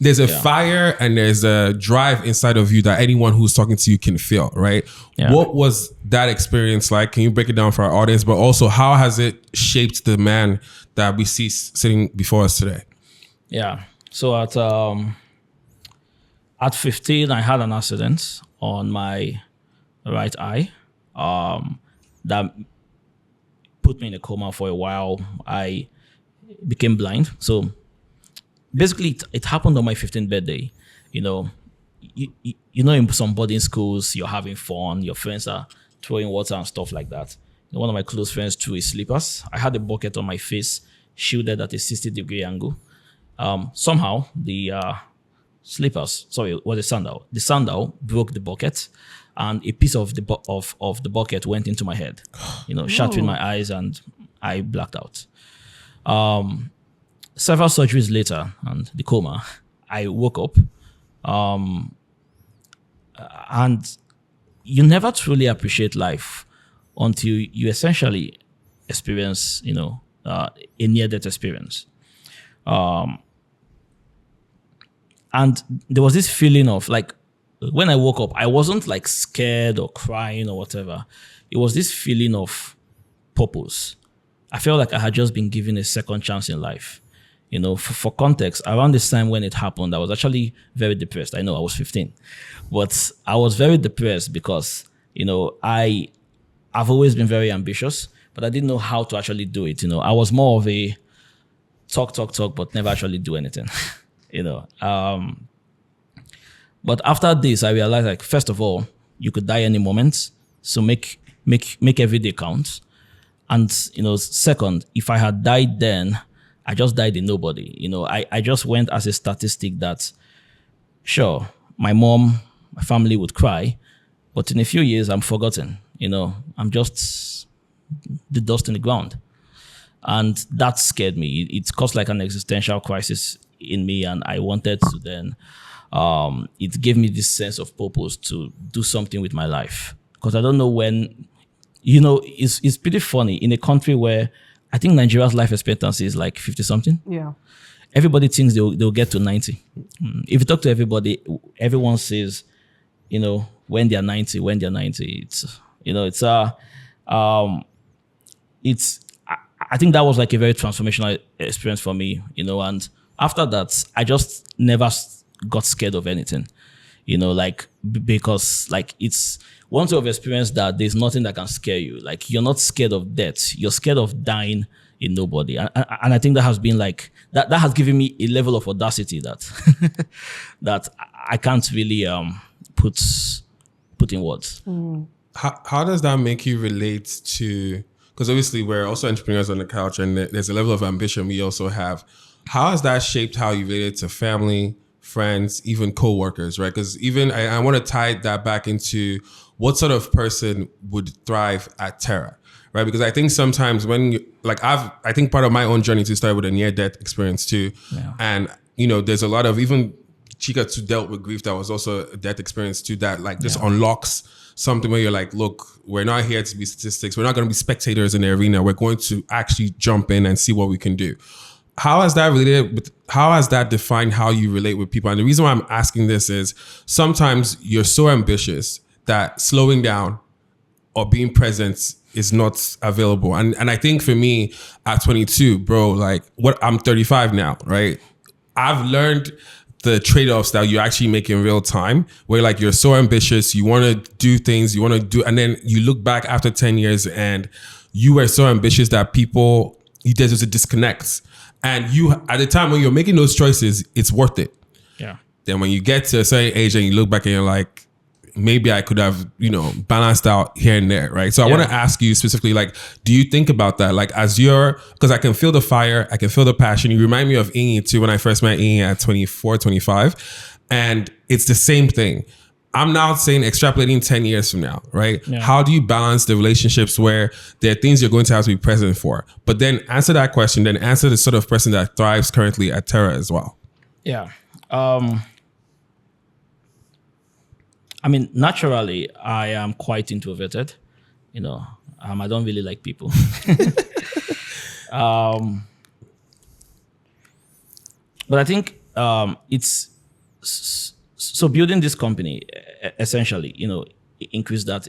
there's a fire and there's a drive inside of you that anyone who's talking to you can feel, right? Yeah. What was that experience like? Can you break it down for our audience? But also, how has it shaped the man that we see sitting before us today? Yeah. So at 15, I had an accident on my right eye. that put me in a coma for a while. I became blind. So basically, it happened on my 15th birthday. You know, in some boarding schools, you're having fun. Your friends are throwing water and stuff like that. One of my close friends threw his slippers. I had a bucket on my face, shielded at a 60-degree angle. Somehow, the slippers, sorry, it was a sandal. The sandal broke the bucket, and a piece of the bucket went into my head, shattering my eyes, and I blacked out. Several surgeries later, and the coma, I woke up, and you never truly appreciate life until you essentially experience, a near-death experience. And there was this feeling of like, when I woke up, I wasn't like scared or crying or whatever. It was this feeling of purpose. I felt like I had just been given a second chance in life. For context, around this time when it happened, I was actually very depressed. I know I was 15, but I was very depressed because, I've always been very ambitious, but I didn't know how to actually do it. I was more of a talk, but never actually do anything. But after this, I realized, like, first of all, you could die any moment, so make every day count. And second, if I had died then, I just died in nobody. I just went as a statistic that, sure, my mom, my family would cry, but in a few years, I'm forgotten. I'm just the dust in the ground. And that scared me. It caused like an existential crisis in me, and I wanted to then, it gave me this sense of purpose to do something with my life. Because I don't know when, it's pretty funny in a country where I think Nigeria's life expectancy is like 50 something. Yeah. Everybody thinks they'll get to 90. If you talk to everybody, everyone says, when they're 90, I think that was like a very transformational experience for me, and after that, I just never got scared of anything, because like it's once you've experienced that, there's nothing that can scare you. Like, you're not scared of death, you're scared of dying in nobody. And I think that has been like, that has given me a level of audacity that, that I can't really put in words. How does that make you relate to, because obviously we're also entrepreneurs on the couch and there's a level of ambition we also have. How has that shaped how you relate to family, friends, even co-workers, right? Because even I want to tie that back into what sort of person would thrive at Terra, right? Because I think sometimes when I think part of my own journey to start with a near-death experience too. Yeah. And, there's a lot of, even Chika too dealt with grief that was also a death experience too, that like just unlocks something where you're like, look, we're not here to be statistics. We're not going to be spectators in the arena. We're going to actually jump in and see what we can do. How has that related with, how has that defined how you relate with people? And the reason why I'm asking this is sometimes you're so ambitious that slowing down or being present is not available. And I think for me at 22, bro, like I'm 35 now, right? I've learned the trade-offs that you actually make in real time, where like you're so ambitious, you want to do things, and then you look back after 10 years and you were so ambitious that there's a disconnect. And you, at the time when you're making those choices, it's worth it. Yeah. Then when you get to a certain age and you look back and you're like, maybe I could have, balanced out here and there, right? So I want to ask you specifically, like, do you think about that? Like, because I can feel the fire, I can feel the passion. You remind me of Ingi too, when I first met Ingi at 24, 25. And it's the same thing. I'm now saying extrapolating 10 years from now, right? Yeah. How do you balance the relationships where there are things you're going to have to be present for? But then answer that question, then answer the sort of person that thrives currently at Terra as well. Yeah. Naturally, I am quite introverted. I don't really like people. But I think it's... So building this company, essentially, increase that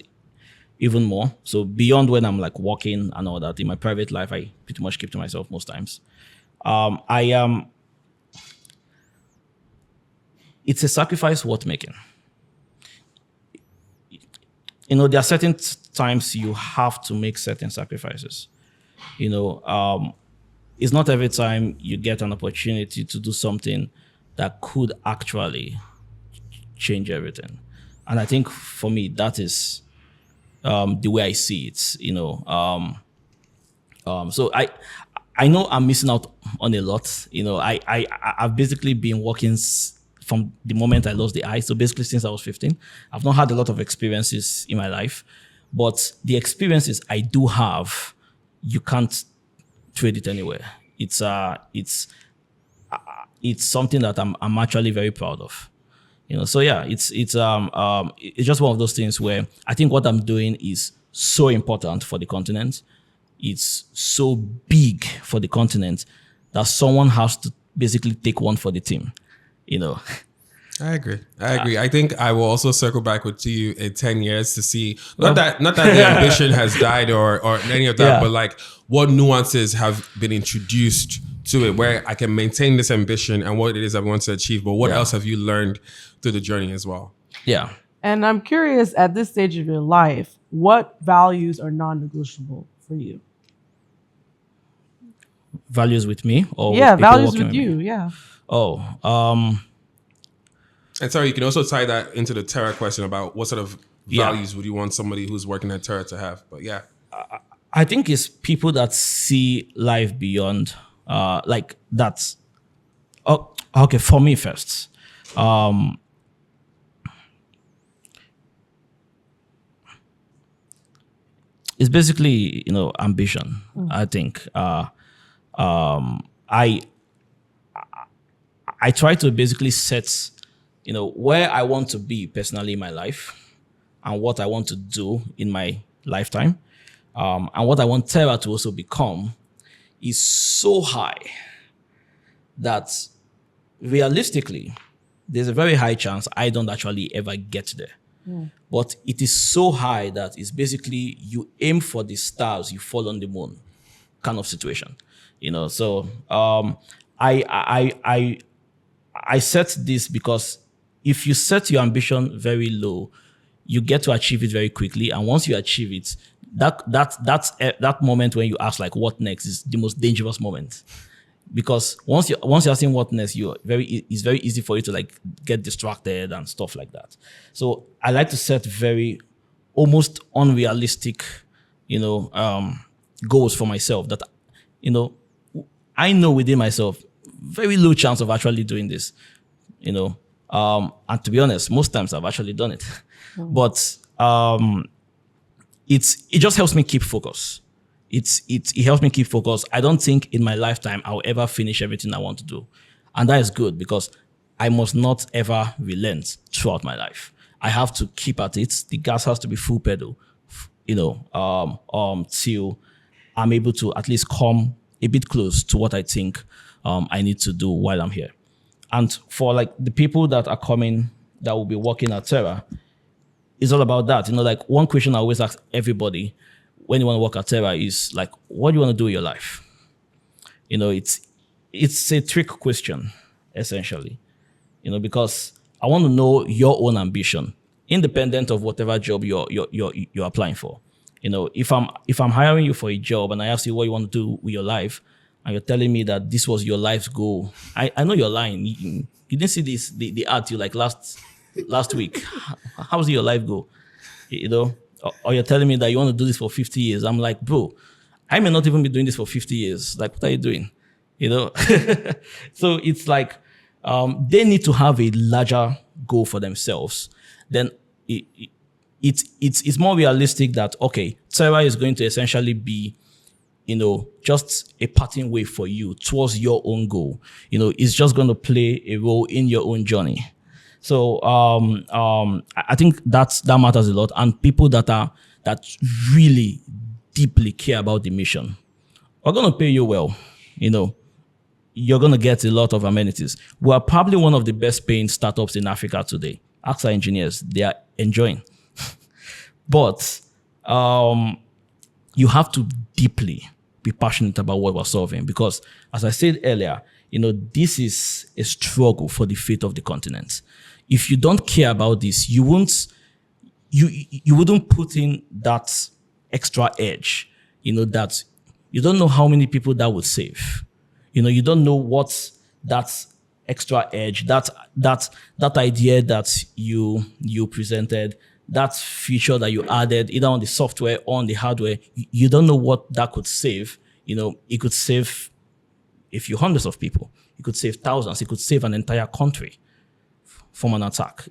even more. So beyond when I'm like working and all that, in my private life, I pretty much keep to myself most times. It's a sacrifice worth making. there are certain times you have to make certain sacrifices. It's not every time you get an opportunity to do something that could actually change everything. And I think for me, that is the way I see it. So I know I'm missing out on a lot. I've basically been working from the moment I lost the eye. So basically since I was 15, I've not had a lot of experiences in my life, but the experiences I do have, you can't trade it anywhere. It's something that I'm actually very proud of. So yeah, it's just one of those things where I think what I'm doing is so important for the continent. It's so big for the continent that someone has to basically take one for the team. I agree. I think I will also circle back with you in 10 years to see not that the ambition has died or any of that, but like what nuances have been introduced to it where I can maintain this ambition and what it is I want to achieve. But what else have you learned through the journey as well? Yeah. And I'm curious, at this stage of your life, what values are non-negotiable for you? Values with me or values with you. Yeah. And sorry, you can also tie that into the Terra question about what sort of values would you want somebody who's working at Terra to have? But yeah. I think it's people that see life beyond, like that's, okay, for me first. It's basically, ambition, I think. I try to basically set, where I want to be personally in my life and what I want to do in my lifetime, and what I want Terra to also become is so high that realistically, there's a very high chance I don't actually ever get there. But it is so high that it's basically you aim for the stars, you fall on the moon kind of situation. So I set this because if you set your ambition very low, you get to achieve it very quickly. And once you achieve it, that moment when you ask like what next is the most dangerous moment. Because once you're asking what next, it's very easy for you to like get distracted and stuff like that. So I like to set very almost unrealistic, goals for myself that, I know within myself, very low chance of actually doing this, and to be honest, most times I've actually done it, but it just helps me keep focus. It helps me keep focus. I don't think in my lifetime I'll ever finish everything I want to do. And that is good because I must not ever relent throughout my life. I have to keep at it. The gas has to be full pedal, till I'm able to at least come a bit close to what I think I need to do while I'm here. And for like the people that are coming, that will be working at Terra, it's all about that. Like one question I always ask everybody when you want to work at Terra is like, what do you want to do with your life? It's a trick question, essentially, because I want to know your own ambition, independent of whatever job you're applying for. If I'm hiring you for a job and I ask you what you want to do with your life, and you're telling me that this was your life's goal, I know you're lying. You didn't see the ad you like last week. How's your life goal? Or you're telling me that you want to do this for 50 years. I'm like, bro, I may not even be doing this for 50 years. Like, what are you doing? So it's like they need to have a larger goal for themselves. Then it's more realistic that, okay, Terra is going to essentially be, just a parting way for you towards your own goal. It's just going to play a role in your own journey. So I think that matters a lot. And people that really deeply care about the mission are going to pay you well. You're going to get a lot of amenities. We are probably one of the best paying startups in Africa today. Ask our engineers, they are enjoying. But you have to deeply be passionate about what we're solving because, as I said earlier, this is a struggle for the fate of the continent. If you don't care about this, you won't you wouldn't put in that extra edge, that you don't know how many people that would save. You don't know what that extra edge, that idea that you presented, that feature that you added either on the software or on the hardware, you don't know what that could save. It could save a few hundreds of people. It could save thousands. It could save an entire country from an attack.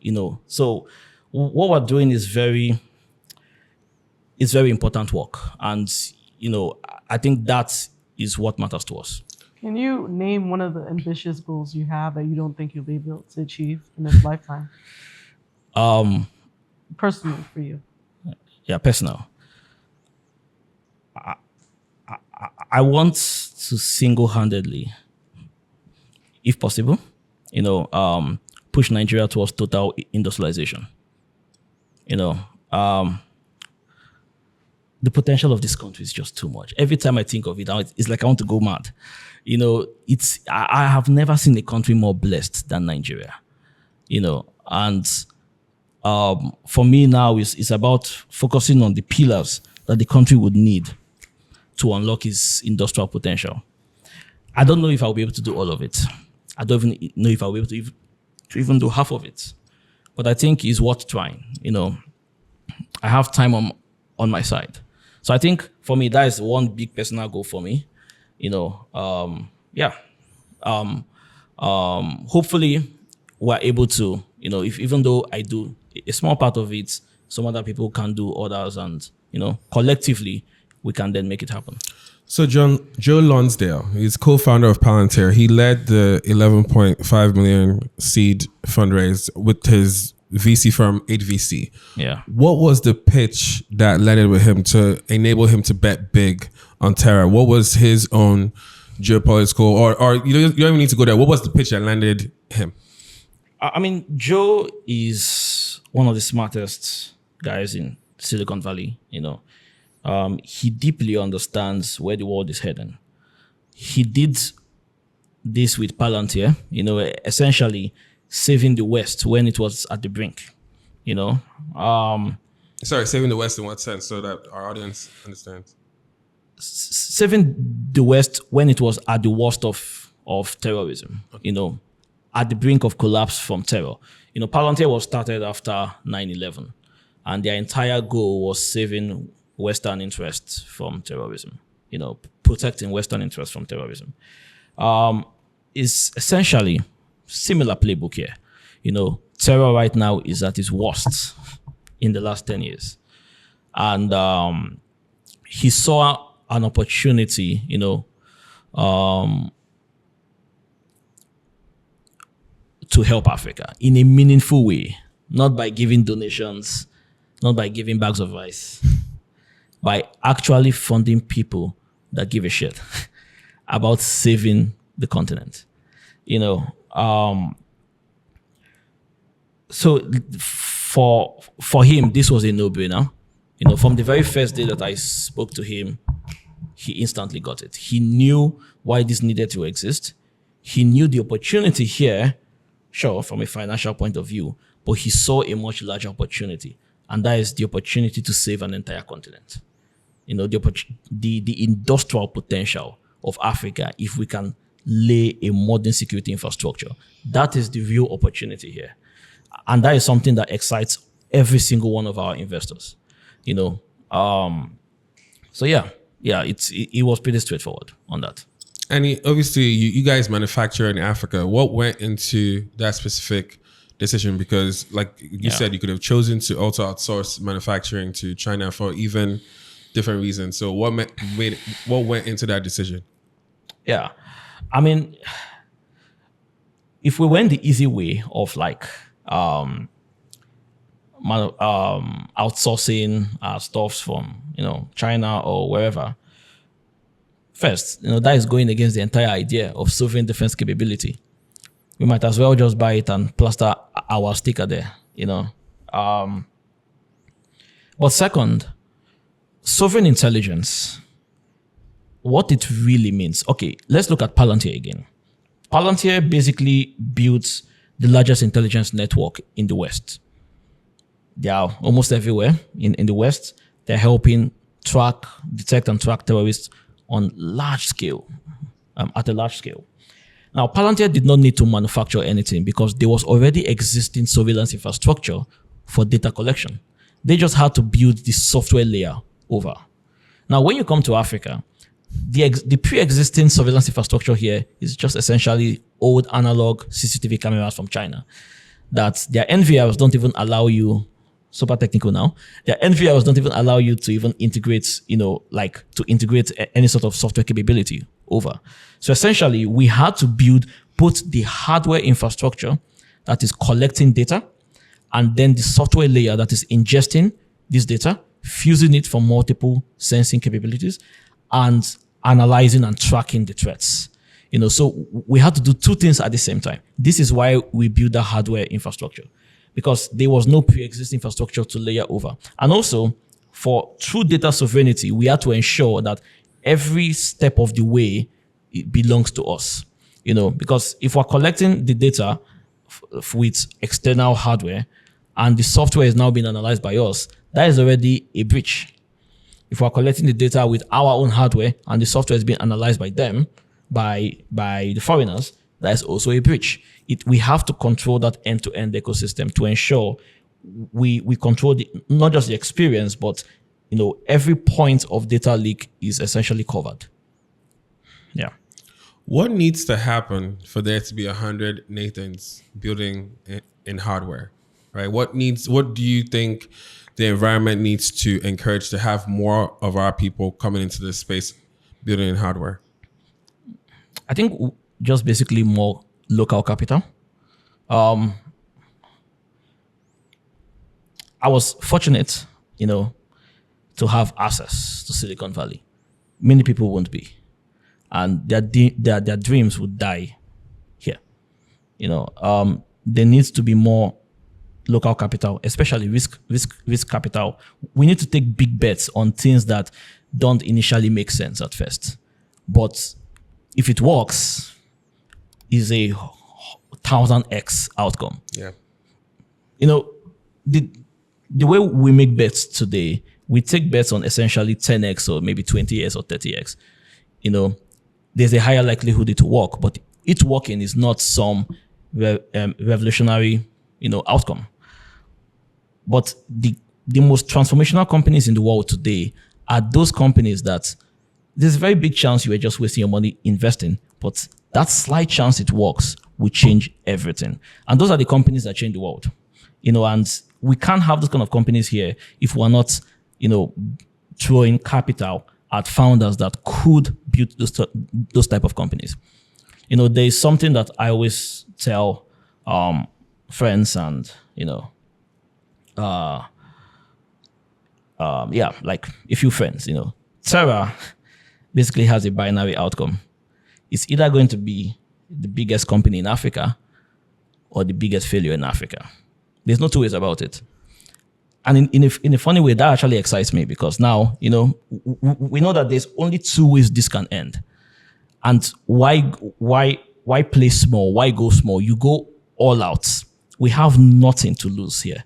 So what we're doing is very important work, and I think that is what matters to us. Can you name one of the ambitious goals you have that you don't think you'll be able to achieve in this lifetime? Personally, for you. Yeah, personal. I want to single-handedly, if possible, push Nigeria towards total industrialization. The potential of this country is just too much. Every time I think of it, it's like I want to go mad. I have never seen a country more blessed than Nigeria. And for me now, it's about focusing on the pillars that the country would need to unlock its industrial potential. I don't know if I'll be able to do all of it. I don't even know if I'll be able to even do half of it. But I think it's worth trying. I have time on my side. So I think for me, that is one big personal goal for me. Hopefully we're able to, even though I do a small part of it, some other people can do others, and, collectively we can then make it happen. So Joe Lonsdale, he's co-founder of Palantir. He led the 11.5 million seed fundraise with his VC firm 8VC. Yeah. What was the pitch that landed with him to enable him to bet big on Terra? What was his own geopolitical, or you don't even need to go there. What was the pitch that landed him? I mean, Joe is one of the smartest guys in Silicon Valley. He deeply understands where the world is heading. He did this with Palantir, essentially saving the West when it was at the brink, Sorry, saving the West in what sense, so that our audience understands? Saving the West when it was at the worst of terrorism, Okay. At the brink of collapse from terror. Palantir was started after 9/11, and their entire goal was saving Western interests from terrorism, protecting Western interests from terrorism. Is essentially similar playbook here. Terror right now is at its worst in the last 10 years. And he saw an opportunity, to help Africa in a meaningful way, not by giving donations, not by giving bags of rice, by actually funding people that give a shit about saving the continent. So for him, this was a no-brainer. From the very first day that I spoke to him, he instantly got it. He knew why this needed to exist. He knew the opportunity here, sure, from a financial point of view, but he saw a much larger opportunity, and that is the opportunity to save an entire continent. The industrial potential of Africa, if we can lay a modern security infrastructure, that is the real opportunity here. And that is something that excites every single one of our investors. So it was pretty straightforward on that. And obviously, you guys manufacture in Africa. What went into that specific decision? Because, like you said, you could have chosen to also outsource manufacturing to China for even different reasons. So what went into that decision? Yeah, I mean, if we went the easy way of outsourcing our stuffs from China or wherever, first, that is going against the entire idea of sovereign defense capability. We might as well just buy it and plaster our sticker there, But second, sovereign intelligence, what it really means. Okay, let's look at Palantir again. Palantir basically builds the largest intelligence network in the West. They are almost everywhere in the West. They're helping detect and track terrorists on large scale, at a large scale. Now, Palantir did not need to manufacture anything because there was already existing surveillance infrastructure for data collection. They just had to build the software layer over. Now, when you come to Africa, the pre-existing surveillance infrastructure here is just essentially old analog CCTV cameras from China that their NVRs don't even allow you, super technical now, their NVRs don't even allow you to even integrate, to integrate any sort of software capability over. So essentially, we had to build both the hardware infrastructure that is collecting data and then the software layer that is ingesting this data, fusing it from multiple sensing capabilities and analyzing and tracking the threats. So we had to do two things at the same time. This is why we built the hardware infrastructure, because there was no pre-existing infrastructure to layer over. And also, for true data sovereignty, we had to ensure that every step of the way it belongs to us. Because if we're collecting the data with external hardware and the software is now being analyzed by us, that is already a breach. If we're collecting the data with our own hardware and the software is being analyzed by them, by the foreigners, that is also a breach. We have to control that end-to-end ecosystem to ensure we control not just the experience, but every point of data leak is essentially covered. Yeah. What needs to happen for there to be 100 Nathans building in hardware, right? What do you think the environment needs to encourage to have more of our people coming into this space building in hardware? I think just basically more local capital. I was fortunate, to have access to Silicon Valley. Many people won't be, and their dreams would die here. There needs to be more local capital, especially risk capital. We need to take big bets on things that don't initially make sense at first, but if it works, is a 1,000x outcome. Yeah. The way we make bets today, we take bets on essentially 10x or maybe 20x or 30x. There's a higher likelihood it will work, but it working is not some revolutionary, outcome. But the most transformational companies in the world today are those companies that there's a very big chance you are just wasting your money investing, but that slight chance it works will change everything. And those are the companies that change the world. And we can't have those kind of companies here if we're not, throwing capital at founders that could build those type of companies. There is something that I always tell friends and, like a few friends, Terra basically has a binary outcome. It's either going to be the biggest company in Africa or the biggest failure in Africa. There's no two ways about it. And in a funny way, that actually excites me because now, we know that there's only two ways this can end. And why play small? Why go small? You go all out. We have nothing to lose here,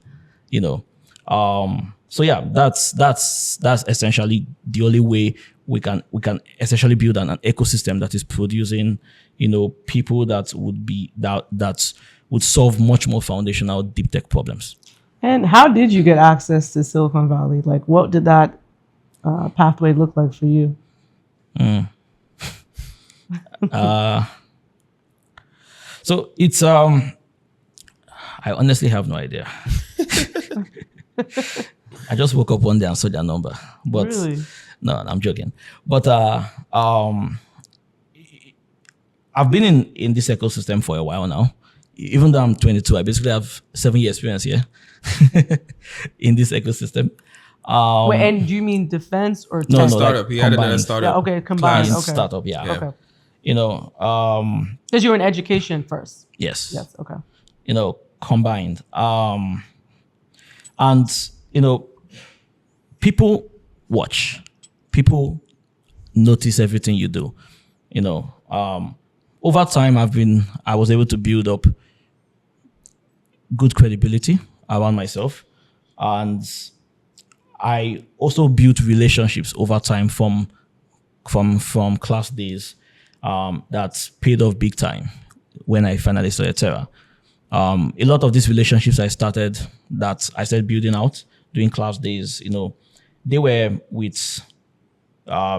So yeah, that's essentially the only way we can essentially build an ecosystem that is producing, people that would solve much more foundational deep tech problems. And how did you get access to Silicon Valley? Like, what did that pathway look like for you? So it's I honestly have no idea. I just woke up one day and saw their number. But really? No, I'm joking. But I've been in this ecosystem for a while now. Even though I'm 22, I basically have 7 years experience here in this ecosystem. Wait, and do you mean defense or tech? No, startup. He had it in a startup. Yeah, okay, combined. Okay. Startup, yeah. Okay. Because you were in education first. Yes. Yes. Okay. Combined. And people watch. People notice everything you do. Over time, I was able to build up good credibility around myself. And I also built relationships over time from class days that paid off big time when I finally started Terra. A lot of these relationships I started building out during class days, they were with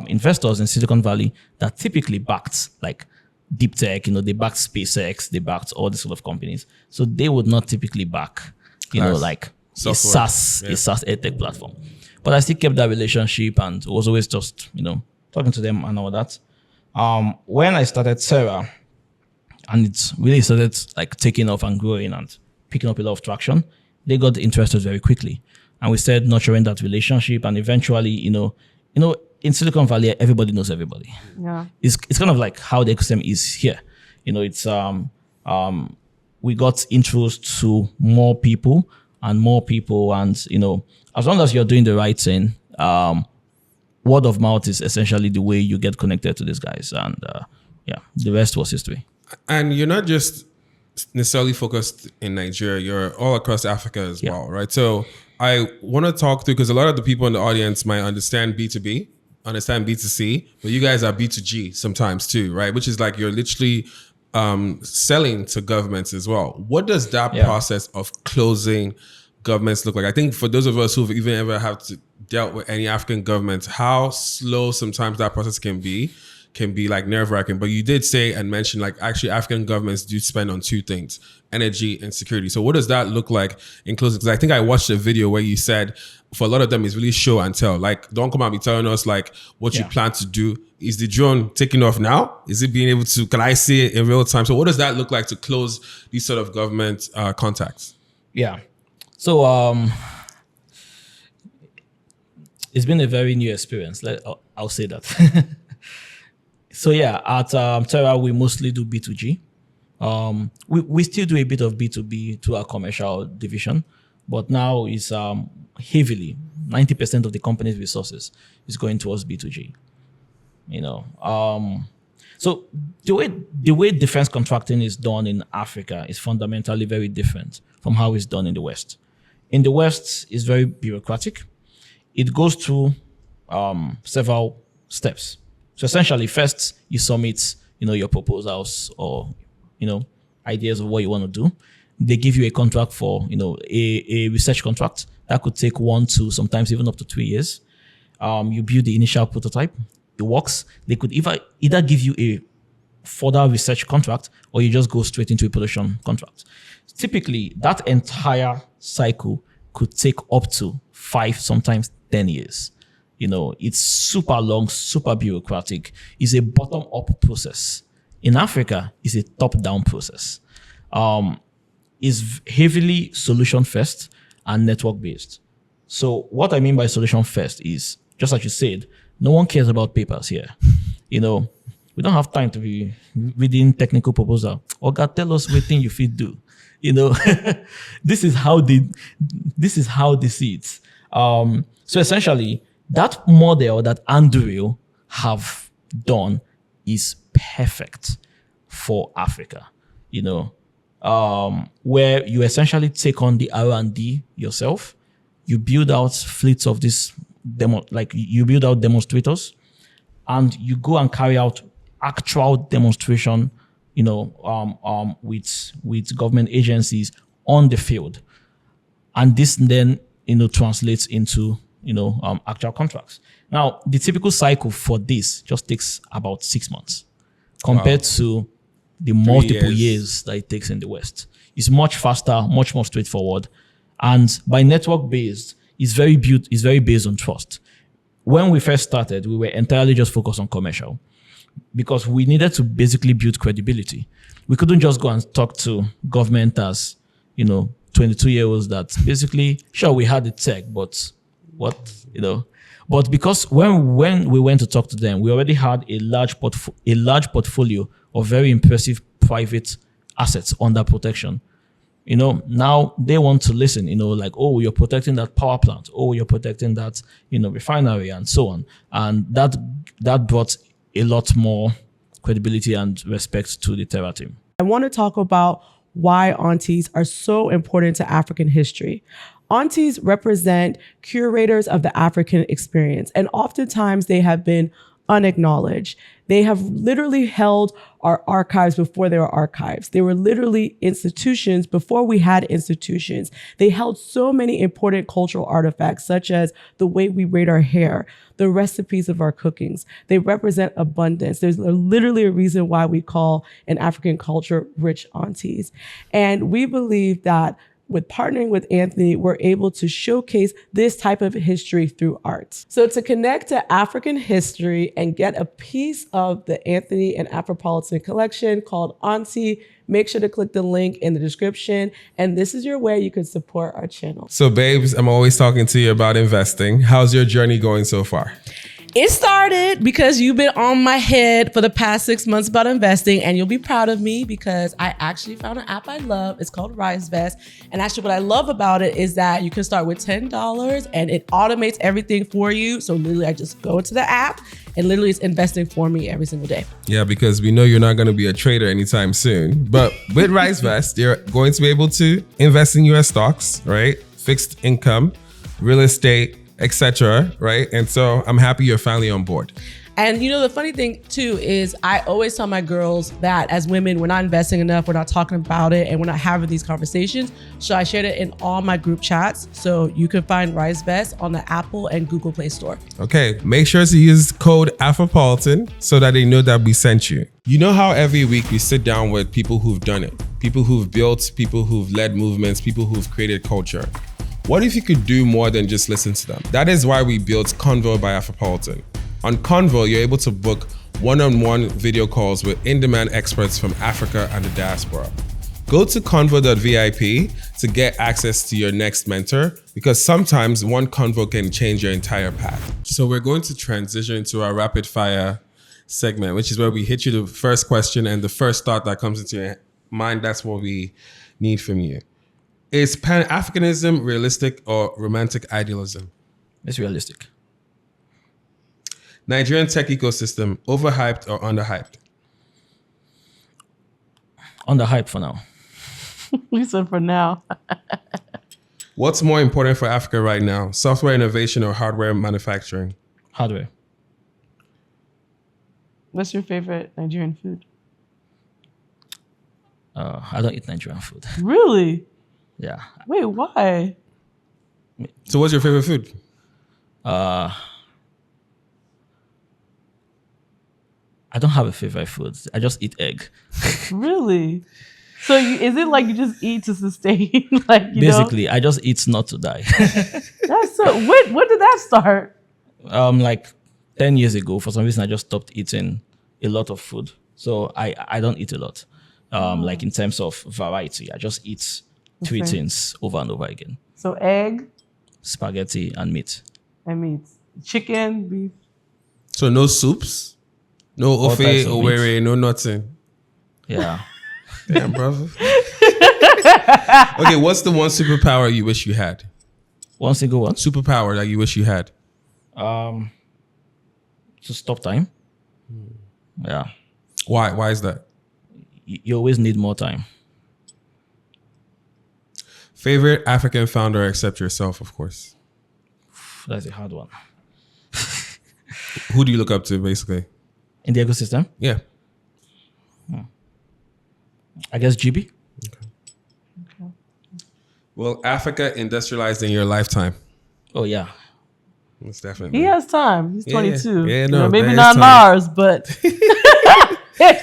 investors in Silicon Valley that typically backed like deep tech, they backed SpaceX, they backed all these sort of companies. So they would not typically back, like software. a SaaS edtech platform. But I still kept that relationship and was always just, talking to them and all that. When I started Terra, and it really started like taking off and growing and picking up a lot of traction, they got interested very quickly. And we started nurturing that relationship. And eventually, in Silicon Valley, everybody knows everybody. Yeah. It's kind of like how the ecosystem is here. It's we got intros to more people, and as long as you're doing the right thing, word of mouth is essentially the way you get connected to these guys. And the rest was history. And you're not just necessarily focused in Nigeria, you're all across Africa as well, right? So I want to talk through, because a lot of the people in the audience might understand B2B, understand B2C, but you guys are B2G sometimes too, right? Which is like you're literally selling to governments as well. What does that process of closing governments look like? I think for those of us who've even ever have to dealt with any African government, how slow sometimes that process can be like nerve-wracking. But you did say and mention like actually African governments do spend on two things, energy and security. So what does that look like in closing? Because I think I watched a video where you said for a lot of them it's really show and tell. Like, don't come and be telling us like what you plan to do. Is the drone taking off now? Is it being able to, can I see it in real time? So what does that look like to close these sort of government contacts? Yeah. So it's been a very new experience. I'll say that. So at Terra, we mostly do B2G. We still do a bit of B2B to our commercial division, but now it's heavily 90% of the company's resources is going towards B2G. So the way defense contracting is done in Africa is fundamentally very different from how it's done in the West. In the West, it's very bureaucratic. It goes through several steps. So essentially, first you submit, your proposals or, ideas of what you want to do. They give you a contract for, a research contract that could take 1 to sometimes even up to 3 years. You build the initial prototype, it works. They could either give you a further research contract or you just go straight into a production contract. Typically, that entire cycle could take up to 5, sometimes 10 years. It's super long, super bureaucratic. It's a bottom-up process. In Africa, it's a top-down process. It's heavily solution-first and network-based. So what I mean by solution-first is, just like you said, no one cares about papers here. We don't have time to be reading technical proposal. Or God, tell us what thing you fit do. This is how they see it. So essentially, that model that Andrew have done is perfect for Africa, where you essentially take on the R&D yourself. You build out fleets of this you build out demonstrators, and you go and carry out actual demonstration, with government agencies on the field, and this then translates into actual contracts. Now, the typical cycle for this just takes about 6 months compared to the multiple years that it takes in the West. It's much faster, much more straightforward. And by network based, it's very based on trust. When we first started, we were entirely just focused on commercial because we needed to basically build credibility. We couldn't just go and talk to government as, 22-year-olds that basically, sure, we had the tech, but but because when we went to talk to them, we already had a large portfolio of very impressive private assets under protection. Now they want to listen, like, oh, you're protecting that power plant, oh, you're protecting that, refinery and so on. And that brought a lot more credibility and respect to the Terra team. I want to talk about why aunties are so important to African history. Aunties represent curators of the African experience, and oftentimes they have been unacknowledged. They have literally held our archives before there were archives. They were literally institutions before we had institutions. They held so many important cultural artifacts, such as the way we braid our hair, the recipes of our cookings. They represent abundance. There's literally a reason why we call an African culture rich aunties. And we believe that with partnering with Anthony, we're able to showcase this type of history through art. So to connect to African history and get a piece of the Anthony and Afropolitan collection called Auntie, make sure to click the link in the description. And this is your way you can support our channel. So babes, I'm always talking to you about investing. How's your journey going so far? It started because you've been on my head for the past 6 months about investing, and you'll be proud of me because I actually found an app I love. It's called RiseVest. And actually what I love about it is that you can start with $10 and it automates everything for you. So literally I just go into the app and literally it's investing for me every single day. Yeah, because we know you're not going to be a trader anytime soon. But with RiseVest, you're going to be able to invest in US stocks, right? Fixed income, real estate, etc. Right? And so I'm happy you're finally on board. And you know, the funny thing too is I always tell my girls that as women, we're not investing enough, we're not talking about it, and we're not having these conversations. So I shared it in all my group chats. So you can find RiseVest on the Apple and Google Play Store. Okay, make sure to use code Afropolitan so that they know that we sent you. You know how every week we sit down with people who've done it, people who've built, people who've led movements, people who've created culture. What if you could do more than just listen to them? That is why we built Convo by Afropolitan. On Convo, you're able to book one-on-one video calls with in-demand experts from Africa and the diaspora. Go to convo.vip to get access to your next mentor, because sometimes one convo can change your entire path. So we're going to transition to our rapid fire segment, which is where we hit you the first question and the first thought that comes into your mind. That's what we need from you. Is Pan-Africanism realistic or romantic idealism? It's realistic. Nigerian tech ecosystem, overhyped or underhyped? Underhyped for now. We said for now. What's more important for Africa right now? Software innovation or hardware manufacturing? Hardware. What's your favorite Nigerian food? I don't eat Nigerian food. Really? Yeah. Wait, why? So what's your favorite food? I don't have a favorite food. I just eat egg. Really? So is it like you just eat to sustain? Like Basically, I just eat not to die. That's so. When did that start? Like 10 years ago, for some reason, I just stopped eating a lot of food. So I don't eat a lot. Like in terms of variety, I just eat three things over and over again. So egg, spaghetti, and meat. And meat. Chicken, beef. So no soups? No ofe, owere, no nothing? Yeah. Damn, brother. Okay, what's the one superpower you wish you had? One single one? Superpower that you wish you had? To stop time. Yeah. Why? Why is that? You always need more time. Favorite African founder except yourself, of course? That's a hard one. Who do you look up to, basically? In the ecosystem? Yeah. I guess GB. Okay. Will Africa industrialize in your lifetime? Oh, yeah. That's definitely. He has time. He's 22. Yeah, no, maybe not time. ours, but It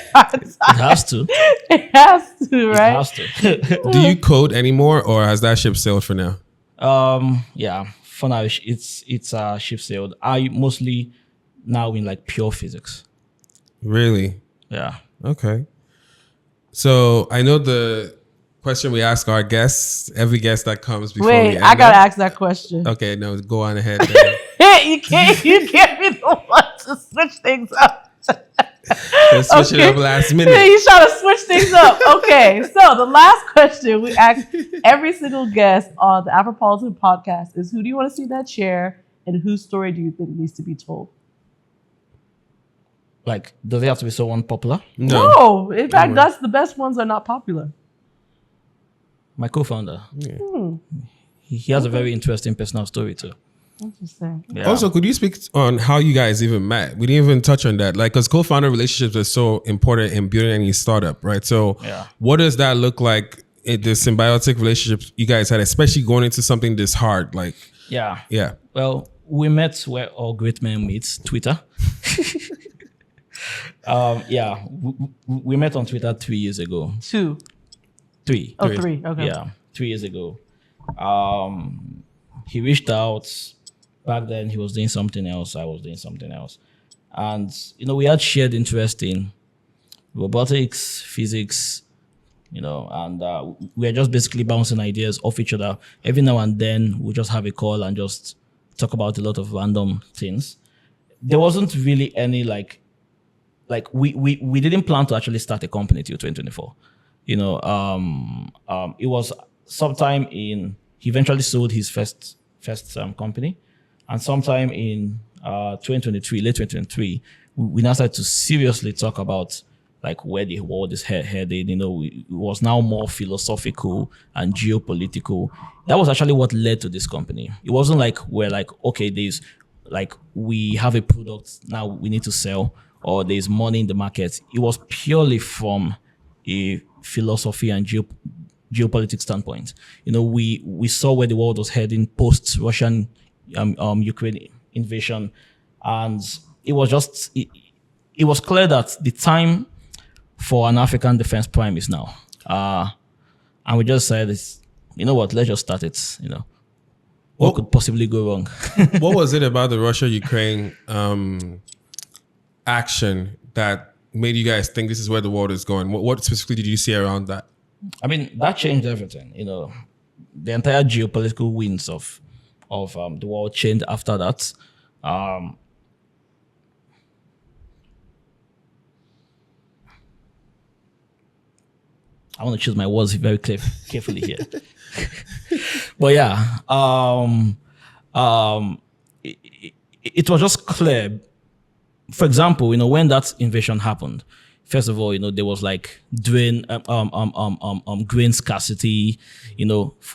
has to. It has to, right? It has to. Do you code anymore, or has that ship sailed for now? Yeah. For now, it's ship sailed. I mostly now in like pure physics. Really? Yeah. Okay. So I know the question we ask our guests, every guest that comes before we Wait, end I gotta up. ask that question. Okay, no, go on ahead. You can't be the one to switch things up. Let's switch it up last minute. Yeah, he's trying to switch things up. Okay, so the last question we ask every single guest on the Afropolitan podcast is, who do you want to see in that chair, and whose story do you think needs to be told? Like, does it have to be someone popular? No, in fact, that's the best ones are not popular. My co-founder. Yeah. he has a very interesting personal story too. Interesting. Yeah. Also, could you speak on how you guys even met? We didn't even touch on that. Like, because co-founder relationships are so important in building any startup, right? So what does that look like in the symbiotic relationships you guys had, especially going into something this hard? Like, yeah. Well, we met where all great men meet, Twitter. We met on Twitter 3 years ago. 2. 3. Oh, 3. Okay. Yeah, 3 years ago. He reached out. Back then, he was doing something else. I was doing something else. And, we had shared interest in robotics, physics, and we were just basically bouncing ideas off each other. Every now and then, we just have a call and just talk about a lot of random things. There wasn't really any, we didn't plan to actually start a company till 2024. It was sometime he eventually sold his first company. And sometime in 2023, late 2023, we now started to seriously talk about where the world is headed. It was now more philosophical and geopolitical. That was actually what led to this company. It wasn't we're okay, we have a product now we need to sell, or there's money in the market. It was purely from a philosophy and geopolitics standpoint. We saw where the world was heading post Russian Ukraine invasion, and it was clear that the time for an African defense prime is now. And we just said, let's just start it. What could possibly go wrong? What was it about the Russia-Ukraine action that made you guys think this is where the world is going? What specifically did you see around that? I mean, that changed everything. The entire geopolitical winds of the world changed after that. I want to choose my words very carefully here. But yeah, it was just clear. For example, when that invasion happened, first of all, there was grain scarcity.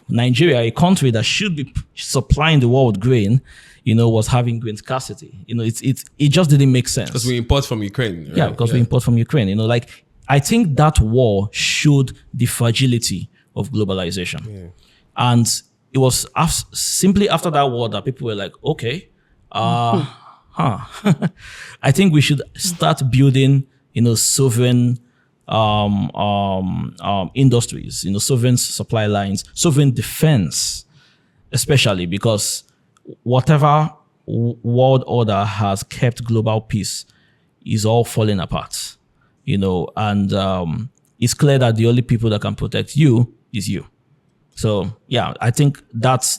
Nigeria, a country that should be supplying the world grain, was having grain scarcity. It just didn't make sense. Because we import from Ukraine. Right? Yeah, because we import from Ukraine. I think that war showed the fragility of globalization. Yeah. And it was simply after that war that people were like, okay, I think we should start building, sovereign industries, sovereign supply lines, sovereign defense, especially because whatever world order has kept global peace is all falling apart, and it's clear that the only people that can protect you is you. So yeah, I think that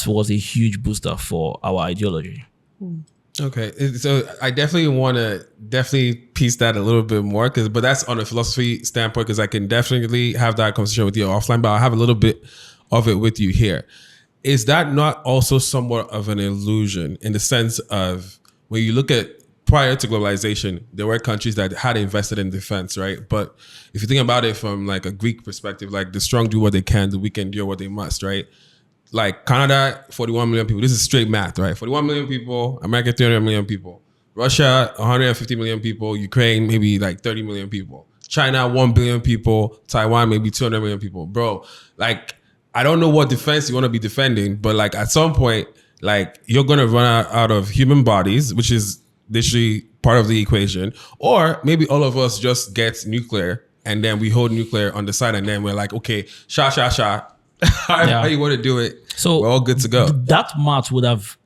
was a huge booster for our ideology. Okay, so I definitely want to piece that a little bit more, but that's on a philosophy standpoint, because I can definitely have that conversation with you offline, but I'll have a little bit of it with you here. Is that not also somewhat of an illusion in the sense of when you look at prior to globalization, there were countries that had invested in defense, right? But if you think about it from a Greek perspective, the strong do what they can, the weak endure what they must, right? Canada, 41 million people. This is straight math, right? 41 million people, America, 300 million people. Russia, 150 million people. Ukraine, maybe 30 million people. China, 1 billion people. Taiwan, maybe 200 million people. Bro, I don't know what defense you want to be defending, but at some point, you're going to run out of human bodies, which is literally part of the equation. Or maybe all of us just get nuclear and then we hold nuclear on the side and then we're like, okay, shot. How you want to do it? So we're all good to go. That math would have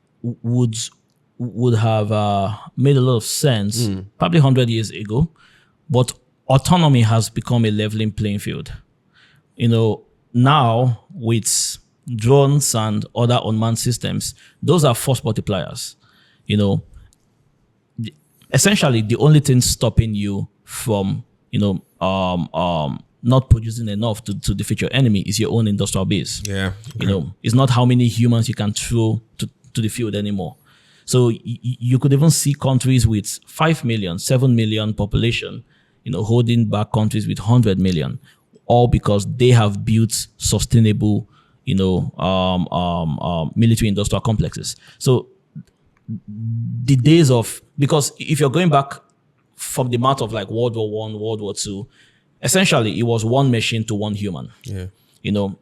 made a lot of sense probably 100 years ago, but autonomy has become a leveling playing field. Now with drones and other unmanned systems, those are force multipliers. Essentially, the only thing stopping you from not producing enough to defeat your enemy is your own industrial base. Yeah. Okay. It's not how many humans you can throw to the field anymore. So you could even see countries with 5 million, 7 million population, holding back countries with 100 million, all because they have built sustainable, military industrial complexes. So the days of, because if you're going back from the math of like World War I, World War II, essentially it was one machine to one human. Yeah.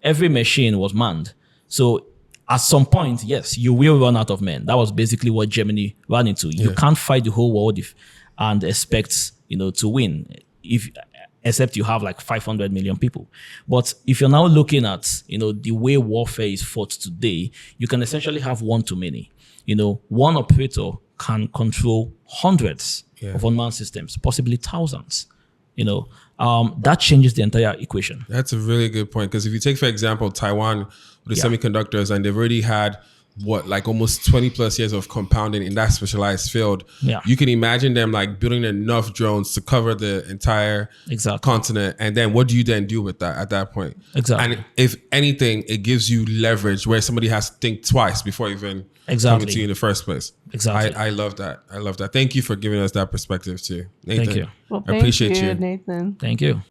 Every machine was manned. So at some point, yes, you will run out of men. That was basically what Germany ran into. You can't fight the whole world and expect, to win, except you have like 500 million people. But if you're now looking at, the way warfare is fought today, you can essentially have one to many. One operator can control hundreds of unmanned systems, possibly thousands. That changes the entire equation. That's a really good point, because if you take, for example, Taiwan with the semiconductors, and they've already had almost 20 plus years of compounding in that specialized field. Yeah. You can imagine them like building enough drones to cover the entire continent. And then what do you then do with that at that point? Exactly. And if anything, it gives you leverage where somebody has to think twice before even coming to you in the first place. Exactly. I love that. I love that. Thank you for giving us that perspective too, Nathan. Thank you. Well, I appreciate you, Nathan. Thank you.